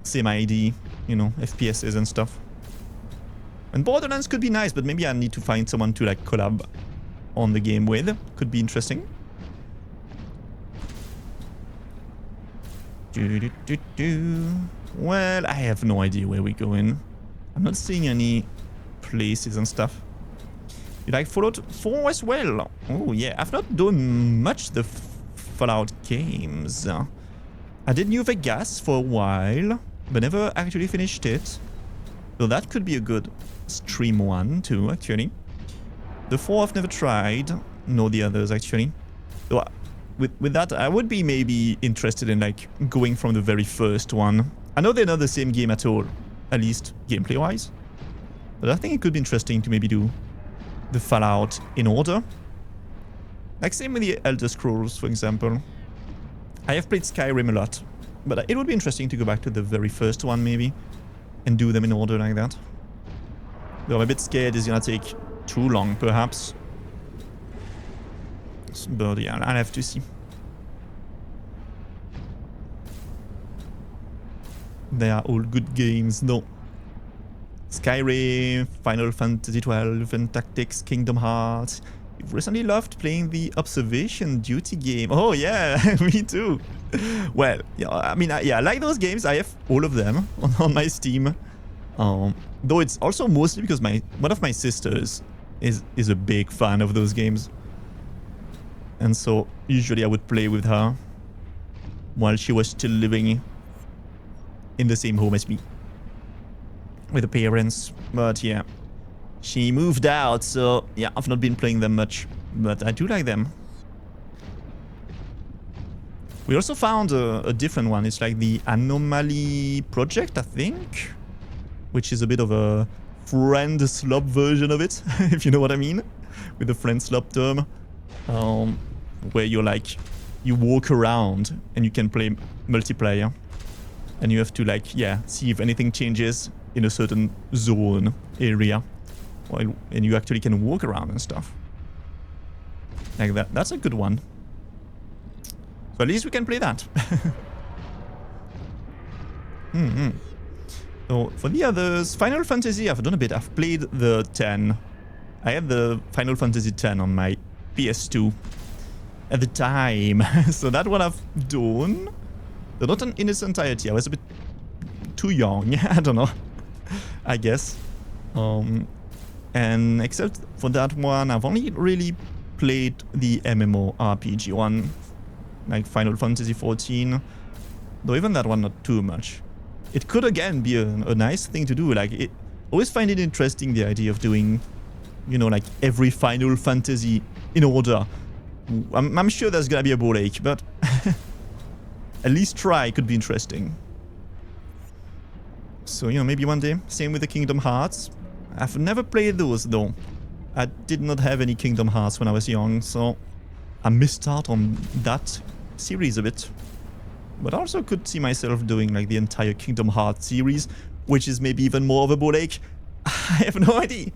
Same ID, you know, FPSs and stuff. And Borderlands could be nice, but maybe I need to find someone to like collab on the game with. Could be interesting. Well, I have no idea where we're going. I'm not seeing any places and stuff. You like Fallout 4 as well? Oh yeah, I've not done much the Fallout games. I did New Vegas for a while, but never actually finished it. So that could be a good stream one too, actually. The 4 I've never tried, nor the others actually. So with that, I would be maybe interested in like going from the very first one. I know they're not the same game at all, at least gameplay-wise. But I think it could be interesting to maybe do the Fallout in order. Like same with the Elder Scrolls, for example. I have played Skyrim a lot, but it would be interesting to go back to the very first one maybe and do them in order like that. Though I'm a bit scared it's gonna take too long, perhaps. But yeah, I'll have to see. They are all good games, though. Skyrim, Final Fantasy XII, and Tactics, Kingdom Hearts. You've recently loved playing the Observation Duty game. Oh yeah, me too. Well, yeah, I mean, yeah, I like those games. I have all of them on my Steam. Though it's also mostly because one of my sisters is a big fan of those games. And so usually I would play with her while she was still living in the same home as me with the parents. But yeah, she moved out, so yeah, I've not been playing them much, but I do like them. We also found a different one. It's like the Anomaly Project, I think, which is a bit of a friend slop version of it, if you know what I mean, with the friend slop term. Where you're like, you walk around and you can play multiplayer. And you have to like, yeah, see if anything changes in a certain zone area. And you actually can walk around and stuff. Like that. That's a good one. So at least we can play that. So for the others, Final Fantasy, I've done a bit. I've played the 10. I had the Final Fantasy 10 on my PS2 at the time. So that one I've done. But not in its entirety. I was a bit too young. I don't know. I guess. And except for that one, I've only really played the MMORPG one. Like Final Fantasy 14. Though even that one not too much. It could again be a nice thing to do. Like, always find it interesting, the idea of doing, you know, like every Final Fantasy in order. I'm sure there's gonna be a ball ache, but at least try could be interesting. So, you know, maybe one day. Same with the Kingdom Hearts. I've never played those, though. I did not have any Kingdom Hearts when I was young, so I missed out on that series a bit. But I also could see myself doing like the entire Kingdom Hearts series, which is maybe even more of a ball ache. I have no idea.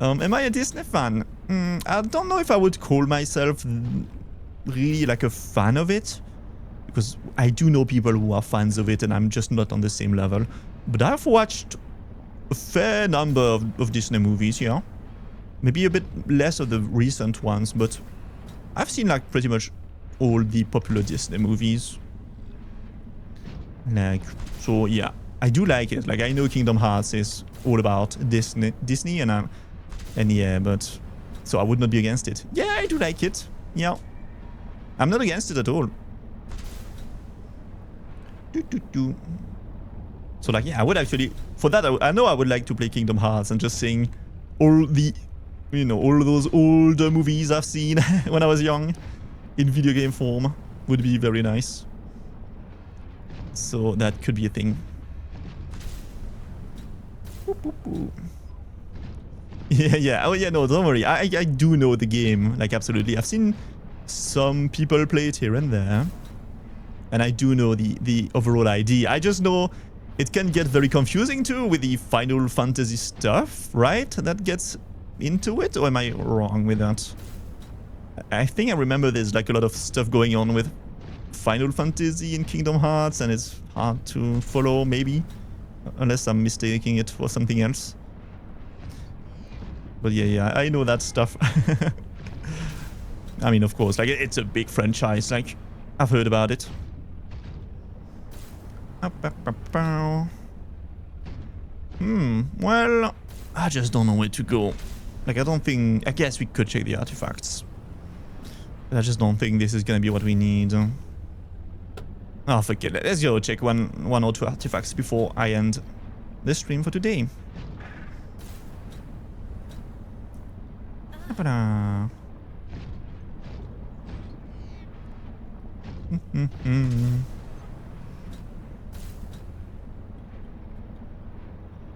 Am I a Disney fan? I don't know if I would call myself really like a fan of it, because I do know people who are fans of it and I'm just not on the same level. But I've watched a fair number of Disney movies, yeah. Maybe a bit less of the recent ones, but I've seen like pretty much all the popular Disney movies. Like, so yeah, I do like it. Like, I know Kingdom Hearts is all about Disney and yeah, but so I would not be against it. Yeah, I do like it. Yeah, I'm not against it at all. So like, yeah, I would actually, for that, I know I would like to play Kingdom Hearts and just sing all the, you know, all those older movies I've seen when I was young. in video game form would be very nice. So that could be a thing. Boop, boop, boop. Yeah. Oh, yeah, no, don't worry. I do know the game, like, absolutely. I've seen some people play it here and there. And I do know the overall idea. I just know it can get very confusing, too, with the Final Fantasy stuff, right? That gets into it? Or am I wrong with that? I think I remember there's, like, a lot of stuff going on with Final Fantasy in Kingdom Hearts, and it's hard to follow, maybe. Unless I'm mistaking it for something else. But yeah, I know that stuff. I mean, of course, like, it's a big franchise. Like, I've heard about it. Well, I just don't know where to go. Like, I guess we could check the artifacts. But I just don't think this is gonna be what we need. Oh, fuck it. Let's go check one or two artifacts before I end the stream for today.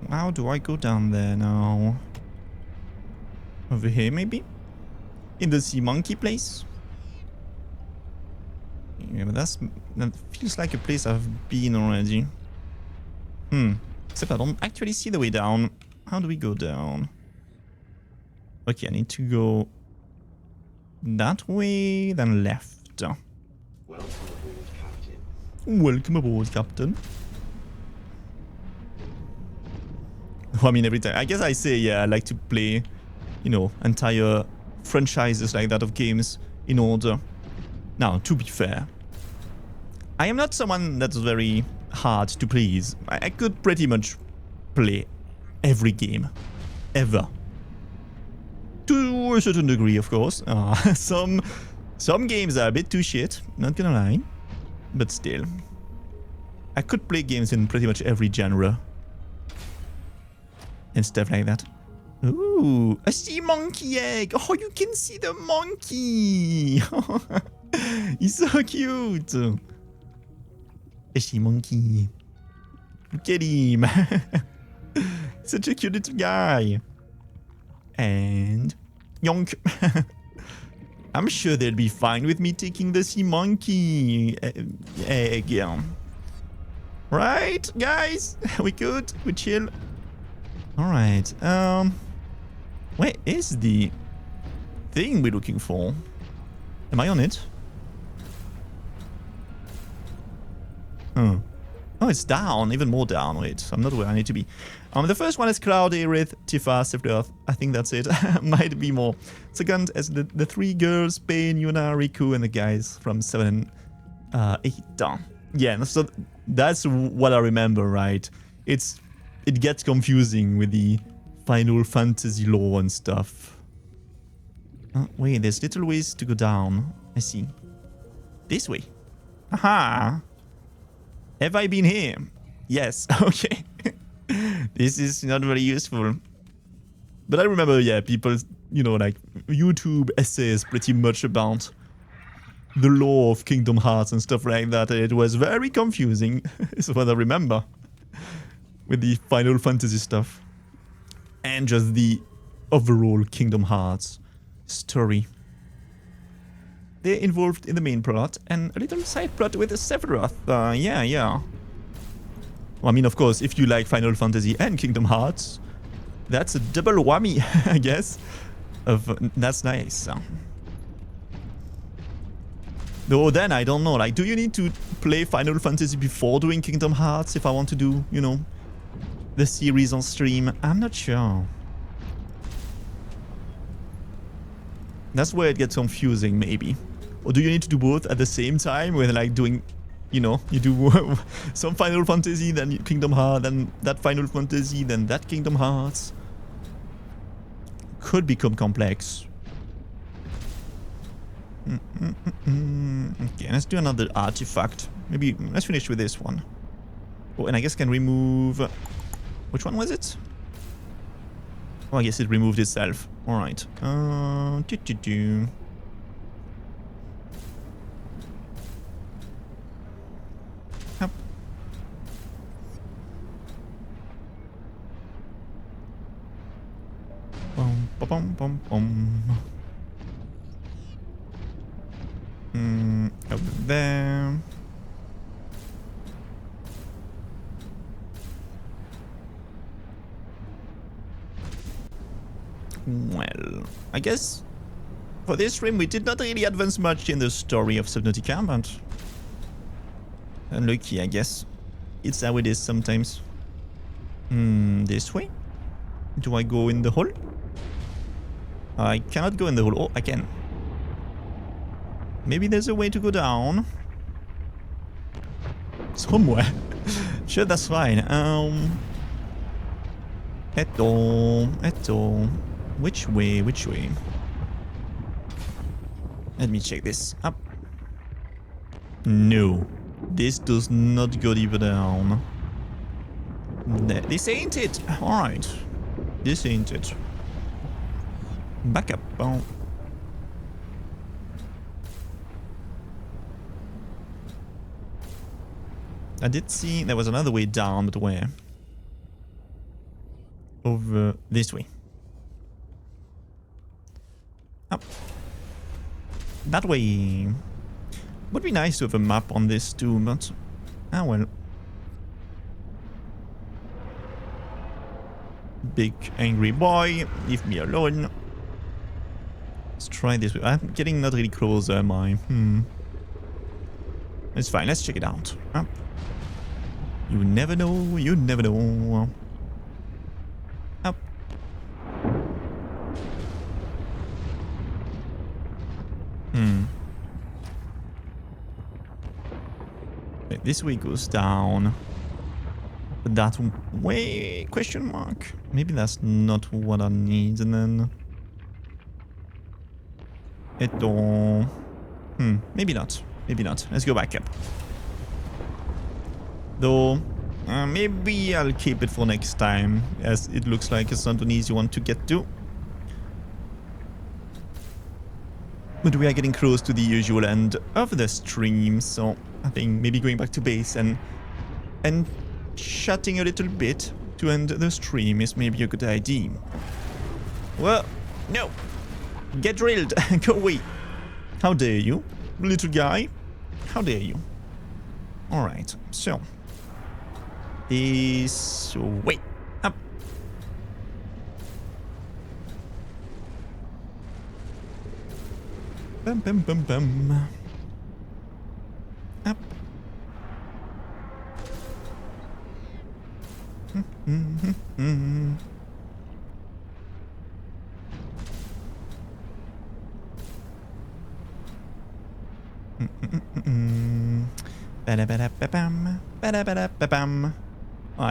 How do I go down there now? Over here, maybe? In the sea monkey place? Yeah, but that feels like a place I've been already. Except I don't actually see the way down. How do we go down? Okay, I need to go that way, then left. Welcome aboard, Captain. Welcome aboard, Captain. I mean, every time. I guess I say, yeah, I like to play, you know, entire franchises like that of games in order. Now, to be fair, I am not someone that's very hard to please. I could pretty much play every game, ever. To a certain degree, of course. Some games are a bit too shit, not gonna lie. But still. I could play games in pretty much every genre. And stuff like that. Ooh, a sea monkey egg! Oh, you can see the monkey! He's so cute! A sea monkey. Look at him! Such a cute little guy. And yonk. I'm sure they'll be fine with me taking the sea monkey egg. Right, guys? We good? We chill? Alright. Where is the thing we're looking for? Am I on it? Oh, it's down. Even more down. Wait, I'm not where I need to be. The first one is Cloud, Aerith, Tifa, Swift Earth. I think that's it. Might be more. Second is the three girls, Pain, Yuna, Riku, and the guys from 7 and 8. Yeah, so that's what I remember, right? It gets confusing with the Final Fantasy lore and stuff. Wait, there's little ways to go down. I see. This way. Aha! Have I been here? Yes. Okay. This is not very useful. But I remember, yeah, people, you know, like YouTube essays pretty much about the lore of Kingdom Hearts and stuff like that. It was very confusing, is what I remember. With the Final Fantasy stuff. And just the overall Kingdom Hearts story. They're involved in the main plot and a little side plot with Sephiroth. Yeah. Well, I mean, of course, if you like Final Fantasy and Kingdom Hearts, that's a double whammy, I guess. That's nice. Though then, I don't know. Like, do you need to play Final Fantasy before doing Kingdom Hearts if I want to do, you know, the series on stream? I'm not sure. That's where it gets confusing, maybe. Or do you need to do both at the same time with, like, doing, you know, you do some Final Fantasy, then Kingdom Hearts, then that Final Fantasy, then that Kingdom Hearts? Could become complex. Okay, let's do another artifact. Maybe let's finish with this one. Oh, and I guess can remove... Which one was it? Oh, I guess it removed itself. Alright. bum, bum, bum. Over there. Well, I guess for this stream we did not really advance much in the story of Subnautica, but unlucky, I guess. It's how it is sometimes. This way? Do I go in the hole? I cannot go in the hole. Oh, I can. Maybe there's a way to go down. Somewhere. Sure, that's fine. Which way? Which way? Let me check this. Up. No. This does not go deeper down. This ain't it. Alright. This ain't it. Back up. Oh. I did see there was another way down, but where? Over this way. Up. That way. Would be nice to have a map on this too, but ah well. Big angry boy, leave me alone. Let's try this way. I'm getting not really close, am I? It's fine, let's check it out. Up. You never know, you never know. Up. Wait, this way goes down. But that way, question mark. Maybe that's not what I need, and then maybe not. Maybe not. Let's go back up. Though, maybe I'll keep it for next time, as it looks like it's not an easy one to get to. But we are getting close to the usual end of the stream, so I think maybe going back to base and shutting a little bit to end the stream is maybe a good idea. Well, no. Get drilled. Go away. How dare you, little guy? How dare you? Alright, so. This way. Up. Bum, bum, bum, bum. Up.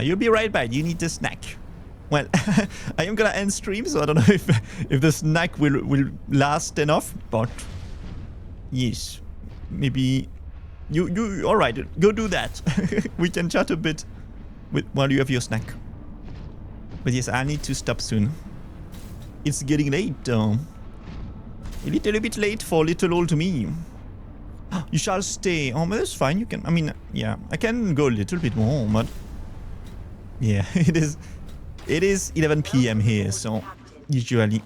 You'll be right back. You need the snack. Well, I am gonna end stream, so I don't know if the snack will last enough, but yes, maybe you all right? Go do that. We can chat a bit while you have your snack. But yes, I need to stop soon. It's getting late. A little bit late for little old me. You shall stay. Oh, but that's fine. You can. I mean, yeah, I can go a little bit more, but yeah, it is 11 p.m. here, so usually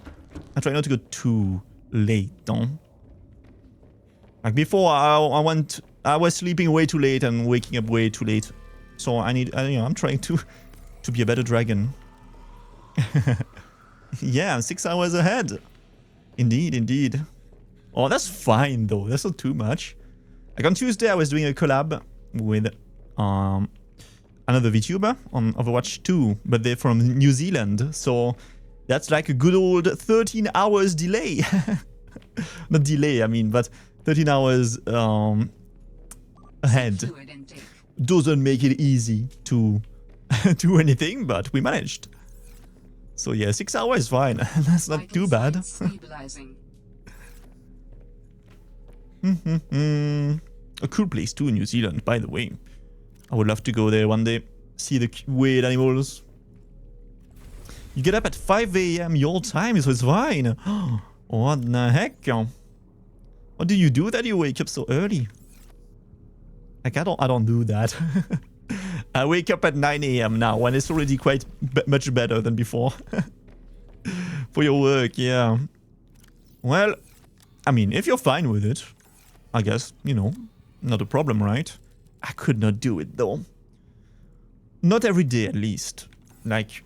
I try not to go too late. Like before, I was sleeping way too late and waking up way too late. So I'm trying to be a better dragon. Yeah, I'm 6 hours ahead. Indeed, indeed. Oh, that's fine though. That's not too much. Like on Tuesday, I was doing a collab with another VTuber on Overwatch 2, but they're from New Zealand. So that's like a good old 13 hours delay. Not delay, I mean, but 13 hours ahead. Doesn't make it easy to do anything, but we managed. So yeah, 6 hours is fine. That's not too bad. A cool place too in New Zealand, by the way. I would love to go there one day, see the weird animals. You get up at 5 a.m. your time, so it's fine. What the heck? What do you do that you wake up so early? Like I don't do that. I wake up at 9 a.m. now, and it's already quite much better than before. for your work, yeah. Well, I mean, if you're fine with it, I guess, you know, not a problem, right? I could not do it, though. Not every day, at least. Like,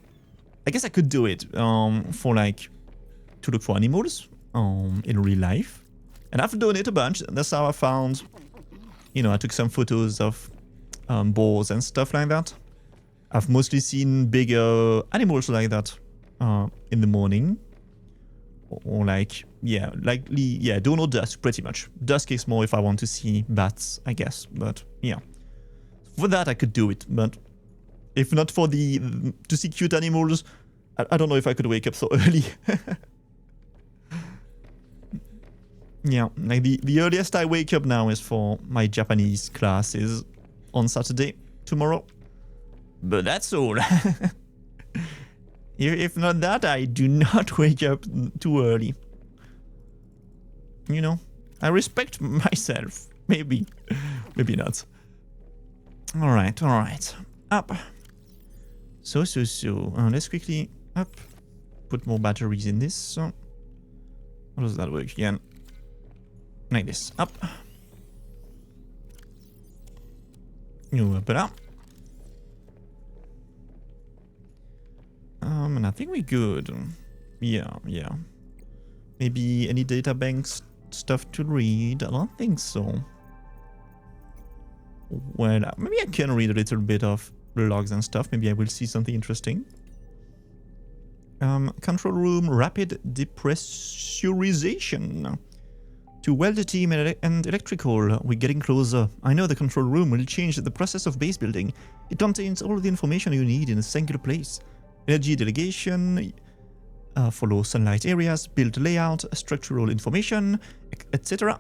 I guess I could do it for, like, to look for animals in real life. And I've done it a bunch. That's how I found, you know, I took some photos of boars and stuff like that. I've mostly seen bigger animals like that in the morning. Or like, yeah, likely, yeah, dawn or dusk, pretty much. Dusk is more if I want to see bats, I guess. But, yeah. For that, I could do it. But if not for to see cute animals, I don't know if I could wake up so early. Yeah, like the earliest I wake up now is for my Japanese classes on Saturday, tomorrow. But that's all. If not that, I do not wake up too early. You know, I respect myself. Maybe. Maybe not. Alright, alright. Up. So. Let's quickly up. Put more batteries in this. So, how does that work again? Like this. Up. You up it up. And I think we're good. Yeah. Maybe any data banks stuff to read? I don't think so. Well, maybe I can read a little bit of logs and stuff. Maybe I will see something interesting. Control room rapid depressurization. To welder team and electrical, we're getting closer. I know the control room will change the process of base building. It contains all the information you need in a single place. Energy delegation, for low sunlight areas, build layout, structural information, etc.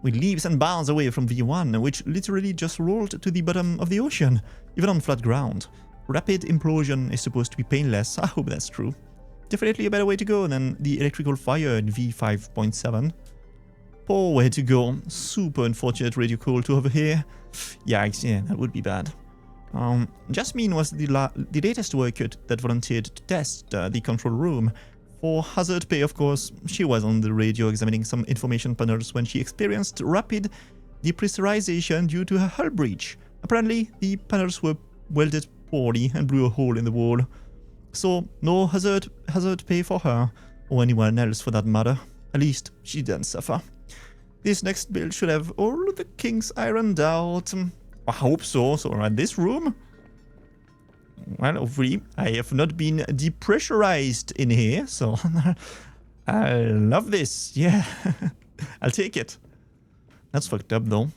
We're leaps and bounds away from V1, which literally just rolled to the bottom of the ocean, even on flat ground. Rapid implosion is supposed to be painless. I hope that's true. Definitely a better way to go than the electrical fire in V5.7. Poor way to go. Super unfortunate radio call to overhear. Yikes, yeah, that would be bad. Jasmine was the latest worker that volunteered to test the control room. For hazard pay, of course, she was on the radio examining some information panels when she experienced rapid depressurization due to a hull breach. Apparently, the panels were welded poorly and blew a hole in the wall. So, no hazard pay for her, or anyone else for that matter. At least, she didn't suffer. This next build should have all the kinks ironed out. I hope so. So, around this room? Well, hopefully, I have not been depressurized in here, so I love this. Yeah, I'll take it. That's fucked up, though.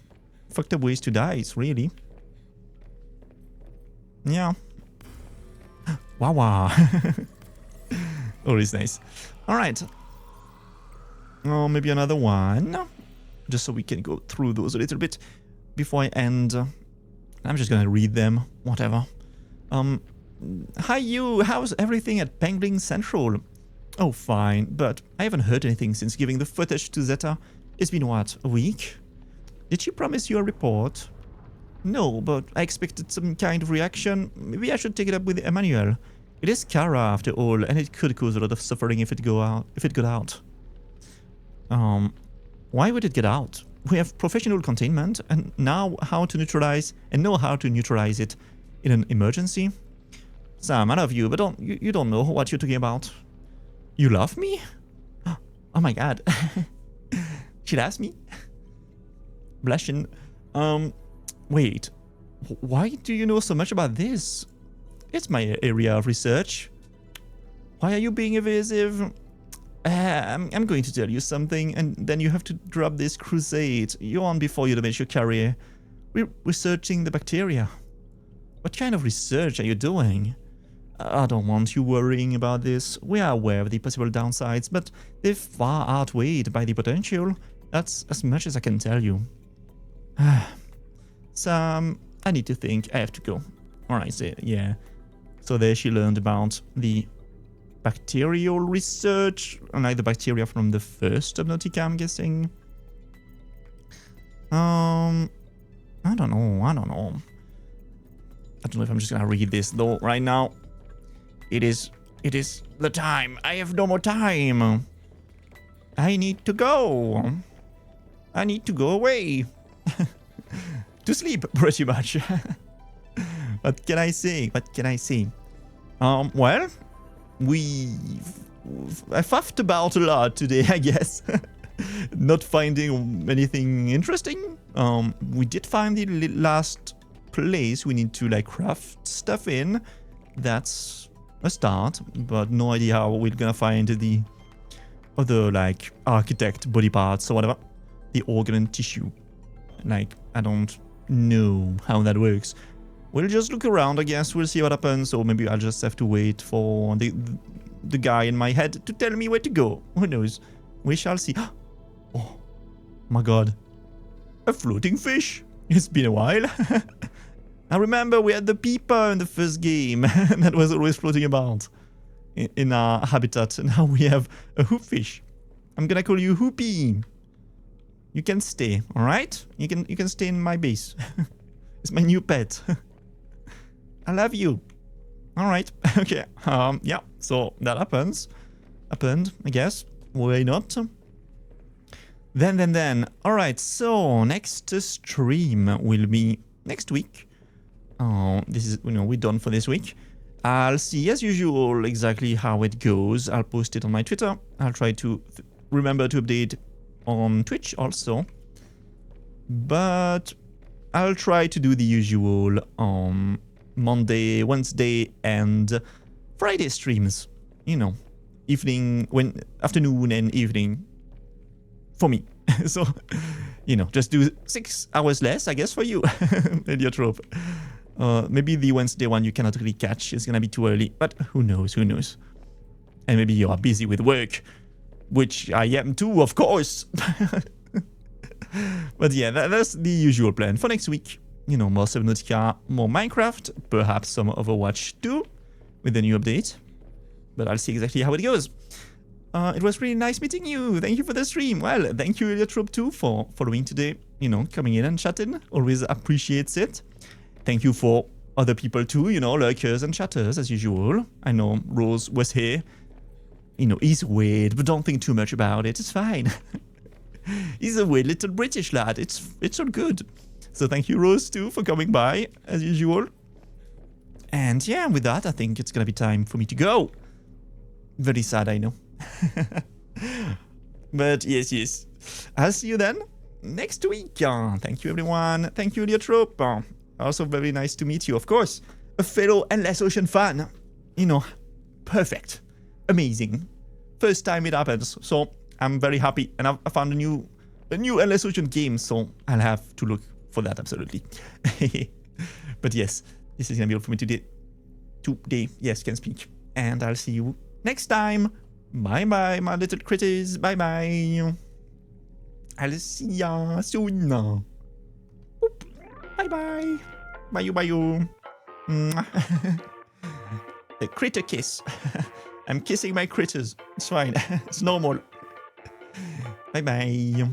Fucked up ways to die, really. Yeah. Wow. Always nice. Alright. Oh, maybe another one. Just so we can go through those a little bit before I end. I'm just gonna read them. Whatever. Hi you, how's everything at Pangling Central? Oh, fine, but I haven't heard anything since giving the footage to Zeta. It's been what, a week? Did she promise you a report? No, but I expected some kind of reaction. Maybe I should take it up with Emmanuel. It is Kara after all, and it could cause a lot of suffering if it got out. Why would it get out? We have professional containment and know how to neutralize it in an emergency. Sam, I love you, but you don't know what you're talking about. You love me? Oh my god. She loves me? Blushing. Wait. Why do you know so much about this? It's my area of research. Why are you being evasive? I'm going to tell you something, and then you have to drop this crusade. You're on before you damage your career. We're researching the bacteria. What kind of research are you doing? I don't want you worrying about this. We are aware of the possible downsides, but they're far outweighed by the potential. That's as much as I can tell you. Sam, I need to think. I have to go. Alright, yeah. So there she learned about the bacterial research, unlike the bacteria from the first Subnautica, I'm guessing. I don't know. I don't know if I'm just gonna read this though right now. It is It is the time. I have no more time. I need to go. I need to go away. To sleep, pretty much. What can I say? What can I say? Well, I fuffed about a lot today, I guess. Not finding anything interesting. We did find the last place we need to like craft stuff in. That's a start, but no idea how we're gonna find the other like architect body parts or whatever. The organ and tissue. Like, I don't know how that works. We'll just look around, I guess. We'll see what happens, or maybe I'll just have to wait for the guy in my head to tell me where to go. Who knows? We shall see. Oh my god. A floating fish. It's been a while. I remember we had the peeper in the first game that was always floating about in our habitat. And now we have a hoopfish. I'm gonna call you Hoopy. You can stay, alright? You can stay in my base. It's my new pet. I love you. Alright, okay. Yeah, so that happened, I guess. Why not? Then. Alright, so next stream will be next week. This is, we're done for this week. I'll see, as usual, exactly how it goes. I'll post it on my Twitter. I'll try to remember to update on Twitch also. But I'll try to do the usual Monday, Wednesday, and Friday streams. Afternoon and evening for me. So, just do 6 hours less, I guess, for you, Heliotrope. Maybe the Wednesday one you cannot really catch. It's gonna be too early, but who knows? And maybe you are busy with work, which I am too, of course. But yeah, that's the usual plan for next week. More Subnautica, more Minecraft, perhaps some Overwatch 2 with the new update. But I'll see exactly how it goes. It was really nice meeting you. Thank you for the stream. Well, thank you, Heliotrope, too, for following today. Coming in and chatting. Always appreciates it. Thank you for other people, too, lurkers and chatters, as usual. I know Rose was here. He's weird, but don't think too much about it. It's fine. He's a weird little British lad. It's all good. So thank you, Rose, too, for coming by, as usual. And yeah, with that, I think it's gonna be time for me to go. Very sad, I know. But yes. I'll see you then next week. Thank you, everyone. Thank you, Heliotrope. Also very nice to meet you, of course. A fellow Endless Ocean fan. Perfect. Amazing. First time it happens, so I'm very happy, and I found a new Endless Ocean game, so I'll have to look for that absolutely. But yes, this is gonna be all for me today. Yes, can speak, and I'll see you next time. Bye bye, my little critters. Bye bye. I'll see ya soon. Oop. Bye bye. Bye you. A critter kiss. I'm kissing my critters. It's fine. It's normal. Bye bye.